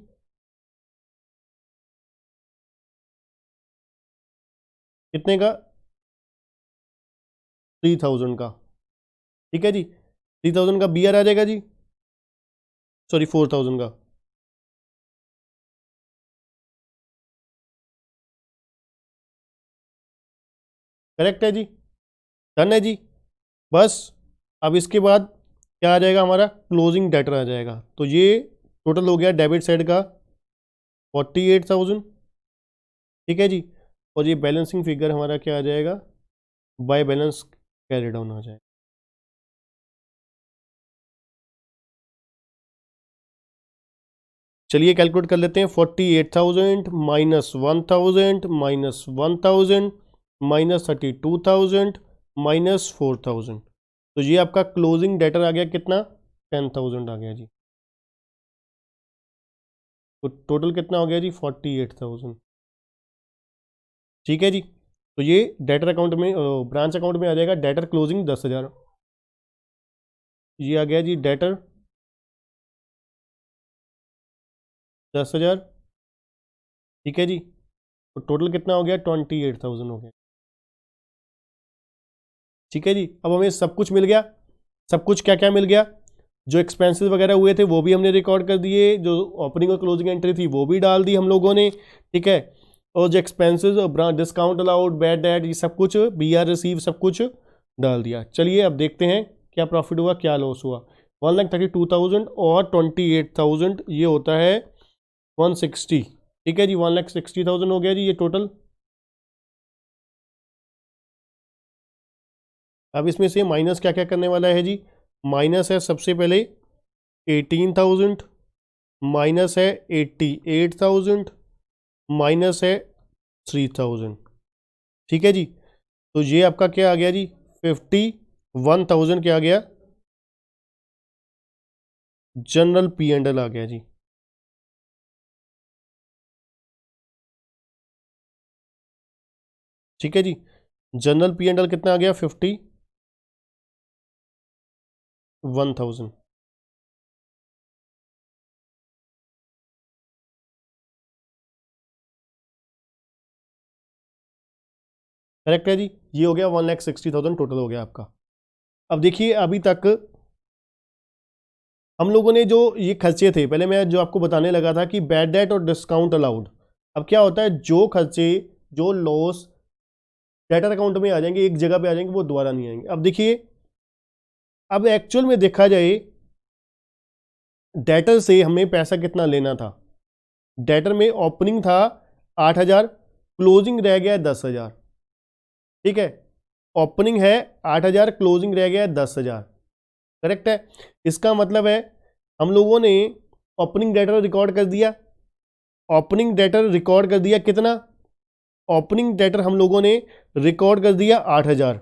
[SPEAKER 1] कितने का, 3,000 का, ठीक है जी। 3,000 का बी आर आ जाएगा जी, सॉरी 4,000 का। करेक्ट है जी, डन है जी। बस अब इसके बाद क्या आ जाएगा, हमारा क्लोजिंग डेटर आ जाएगा। तो ये टोटल हो गया डेबिट साइड का 48,000, ठीक है जी। और ये बैलेंसिंग फिगर हमारा क्या आ जाएगा, बाय बैलेंस कैरी डाउन आ जाएगा। चलिए कैलकुलेट कर लेते हैं, 48,000 माइनस 1,000 माइनस 1,000 माइनस 32,000 माइनस 4,000। तो ये आपका क्लोजिंग डेटर आ गया कितना, 10,000 आ गया जी। तो टोटल कितना हो गया जी, 48,000, ठीक है जी। तो ये डेटर अकाउंट में, ब्रांच अकाउंट में आ जाएगा डेटर क्लोजिंग 10,000। ये आ गया जी डेटर 10,000, ठीक है जी। तो टोटल कितना हो गया, 28,000 हो गया, ठीक है जी। अब हमें सब कुछ मिल गया, सब कुछ क्या क्या मिल गया, जो एक्सपेंसेस वगैरह हुए थे वो भी हमने रिकॉर्ड कर दिए, जो ओपनिंग और क्लोजिंग एंट्री थी वो भी डाल दी हम लोगों ने, ठीक है। और जो expenses, discount allowed, bad debt, ये सब कुछ, BR रिसीव, सब कुछ डाल दिया। चलिए अब देखते हैं क्या प्रॉफिट हुआ क्या लॉस हुआ। 1,32,000 और 28,000 ये होता है 160, ठीक है जी। 1,60,000 हो गया जी ये टोटल। अब इसमें से माइनस क्या क्या करने वाला है जी। माइनस है सबसे पहले 18,000, माइनस है 88,000, माइनस है 3,000, ठीक है जी। तो ये आपका क्या आ गया जी, 51,000 क्या आ गया, जनरल P&L आ गया जी। ठीक है जी, जनरल P&L कितना आ गया, 51,000। करेक्ट है जी, ये हो गया 1,60,000 टोटल हो गया आपका। अब देखिए अभी तक हम लोगों ने जो ये खर्चे थे, पहले मैं जो आपको बताने लगा था कि बैड डेट और डिस्काउंट अलाउड। अब क्या होता है, जो खर्चे, जो लॉस डेटर अकाउंट में आ जाएंगे, एक जगह पे आ जाएंगे, वो दोबारा नहीं आएंगे। अब देखिए, अब एक्चुअल में देखा जाए डेटर से हमें पैसा कितना लेना था। डेटर में ओपनिंग था 8,000, क्लोजिंग रह गया 10,000, ठीक है। ओपनिंग है 8,000, क्लोजिंग रह गया 10,000, करेक्ट है। इसका मतलब है हम लोगों ने ओपनिंग डेटर रिकॉर्ड कर दिया। ओपनिंग डेटर रिकॉर्ड कर दिया कितना, ओपनिंग डेटर हम लोगों ने रिकॉर्ड कर दिया 8,000,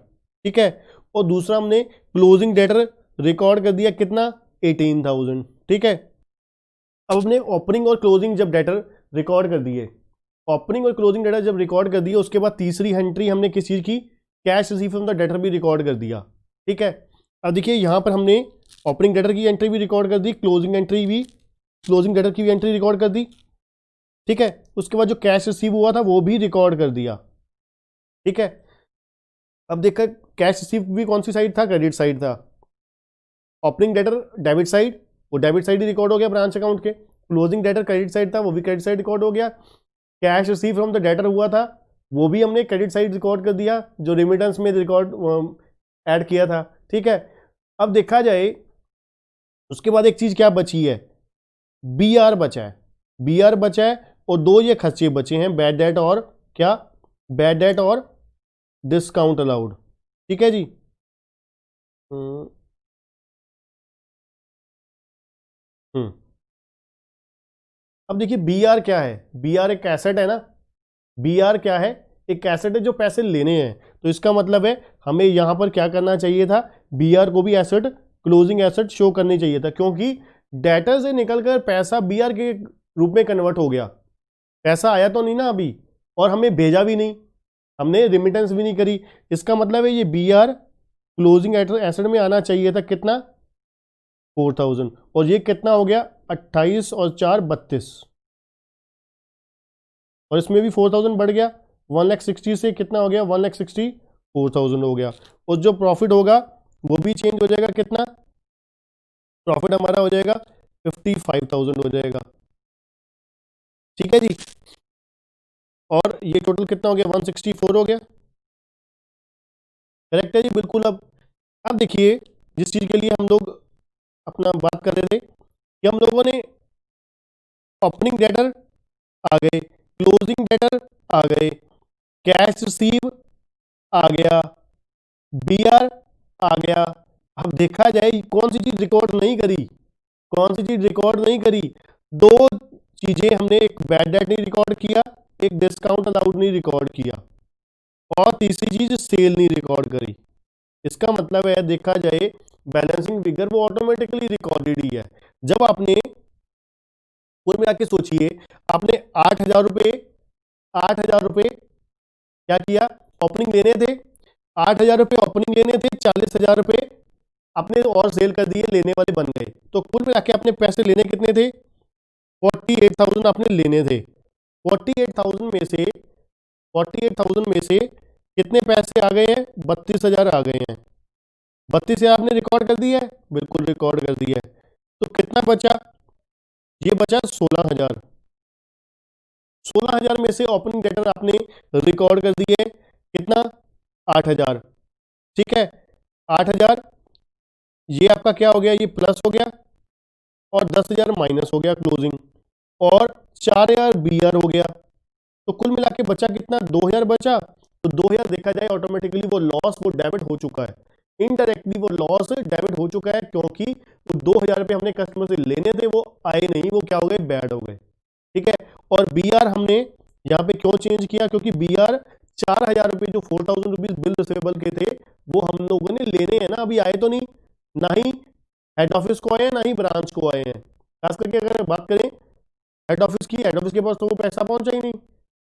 [SPEAKER 1] ठीक है। और दूसरा हमने क्लोजिंग डेटर रिकॉर्ड कर दिया कितना, 18,000, ठीक है। अब अपने ओपनिंग और क्लोजिंग जब डेटर रिकॉर्ड कर दिए, ओपनिंग और क्लोजिंग डेटर जब रिकॉर्ड कर दिए, उसके बाद तीसरी एंट्री हमने किस चीज़ की, cash receive from the debtor भी रिकॉर्ड कर दिया, ठीक है। अब देखिए यहाँ पर हमने ओपनिंग डेटर की एंट्री भी रिकॉर्ड कर दी, क्लोजिंग एंट्री भी, क्लोजिंग डेटर की भी एंट्री रिकॉर्ड कर दी, ठीक है। उसके बाद जो कैश रिसीव हुआ था वो भी रिकॉर्ड कर दिया, ठीक है। अब देखकर कैश रिसीव भी कौन सी साइड था, क्रेडिट साइड था। ओपनिंग डेटर डेबिट साइड, वो डेबिट साइड ही रिकॉर्ड हो गया ब्रांच अकाउंट के। क्लोजिंग डेटर क्रेडिट साइड था, वो भी क्रेडिट साइड रिकॉर्ड हो गया। Cash receive from the debtor हुआ था, वो भी हमने क्रेडिट साइड रिकॉर्ड कर दिया, जो रेमिटेंस में रिकॉर्ड ऐड किया था, ठीक है। अब देखा जाए उसके बाद एक चीज क्या बची है, BR बचा है। BR बचा है और दो ये खर्चे बचे हैं, बैड डेट और क्या, बैड डेट और डिस्काउंट अलाउड, ठीक है जी। हम्म हम्म। अब देखिए BR क्या है, BR एक एसेट है ना। BR क्या है, एक एसेट है जो पैसे लेने हैं। तो इसका मतलब है हमें यहां पर क्या करना चाहिए था, BR को भी एसेट, क्लोजिंग एसेट शो करनी चाहिए था, क्योंकि डेटर से निकलकर पैसा BR के रूप में कन्वर्ट हो गया। पैसा आया तो नहीं ना अभी, और हमें भेजा भी नहीं, हमने रिमिटेंस भी नहीं करी। इसका मतलब है ये BR क्लोजिंग एसेट में आना चाहिए था कितना, 4,000, और ये कितना हो गया, 28 और 4 32, और इसमें भी 4,000 बढ़ गया। 1,60,000 से कितना हो गया, 1,64,000 हो गया। और जो प्रॉफिट होगा वो भी चेंज हो जाएगा, कितना प्रॉफिट हमारा हो जाएगा, 55,000 हो जाएगा, ठीक है जी। और ये टोटल कितना हो गया, 164 हो गया, करेक्ट है जी, बिल्कुल। अब देखिए जिस चीज के लिए हम लोग अपना बात कर रहे थे कि हम लोगों ने ओपनिंग डेटर आ गए, क्लोजिंग डेटर आ गए, कैश रिसीव आ गया, BR आ गया। अब देखा जाए कौन सी चीज रिकॉर्ड नहीं करी, कौन सी चीज रिकॉर्ड नहीं करी, दो चीजें हमने, एक बैड डेट नहीं रिकॉर्ड किया, एक डिस्काउंट अलाउड नहीं रिकॉर्ड किया, और तीसरी चीज सेल नहीं रिकॉर्ड करी। इसका मतलब है देखा जाए बैलेंसिंग फिगर वो ऑटोमेटिकली रिकॉर्डेड ही है। जब आपने कुल मिला के सोचिए, आपने 8,000 रुपये, 8,000 रुपये क्या किया, ओपनिंग लेने थे, 8,000 रुपये ओपनिंग लेने थे, 40,000 रुपये अपने और सेल कर दिए, लेने वाले बन गए। तो कुल मिला के अपने पैसे लेने कितने थे, 48,000 आपने लेने थे। 48,000 में से 48,000 में से कितने पैसे आ गए हैं, 32,000 आ गए हैं, 32,000 आपने रिकॉर्ड कर दिया है, बिल्कुल रिकॉर्ड कर दिया है। तो कितना बचा, ये बचा 16,000। 16,000 में से ओपनिंग डेटर आपने रिकॉर्ड कर दिए, कितना, 8,000। ठीक है, 8,000, ये आपका क्या हो गया, ये प्लस हो गया, और 10,000 माइनस हो गया क्लोजिंग, और 4,000 बीआर हो गया। तो कुल मिला के बचा कितना, 2,000 बचा। तो 2,000 देखा जाए ऑटोमेटिकली वो लॉस वो डेबिट हो चुका है, इनडायरेक्टली वो लॉस डेबिट हो चुका है, क्योंकि वो 2,000 रुपये हमने कस्टमर से लेने थे, वो आए नहीं, वो क्या हो गए, बैड हो गए। ठीक है, और बीआर हमने यहाँ पे क्यों चेंज किया, क्योंकि बीआर 4,000 रुपये जो 4,000 रुपीज बिल रिसीवेबल के थे वो हम लोगों ने लेने हैं ना, अभी आए तो नहीं, ना ही हेड ऑफिस को आए हैं, ना ही ब्रांच को आए हैं। खास करके अगर बात करें हेड ऑफिस की, हेड ऑफिस के पास तो वो पैसा पहुंचा ही नहीं।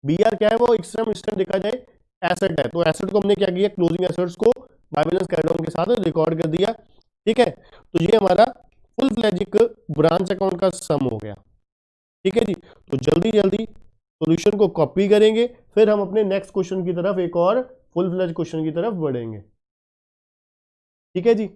[SPEAKER 1] बीआर क्या है, वो एक्सट्रा देखा जाए एसेट है, तो एसेट को हमने क्या किया, क्लोजिंग एसेट्स को बाय बैलेंस कैरी डाउन के साथ रिकॉर्ड कर दिया। ठीक है, तो ये हमारा फुल फ्लेज ब्रांच अकाउंट का सम हो गया। ठीक है जी, तो जल्दी जल्दी सॉल्यूशन को कॉपी करेंगे, फिर हम अपने नेक्स्ट क्वेश्चन की तरफ, एक और फुल फ्लेज क्वेश्चन की तरफ बढ़ेंगे। ठीक है जी।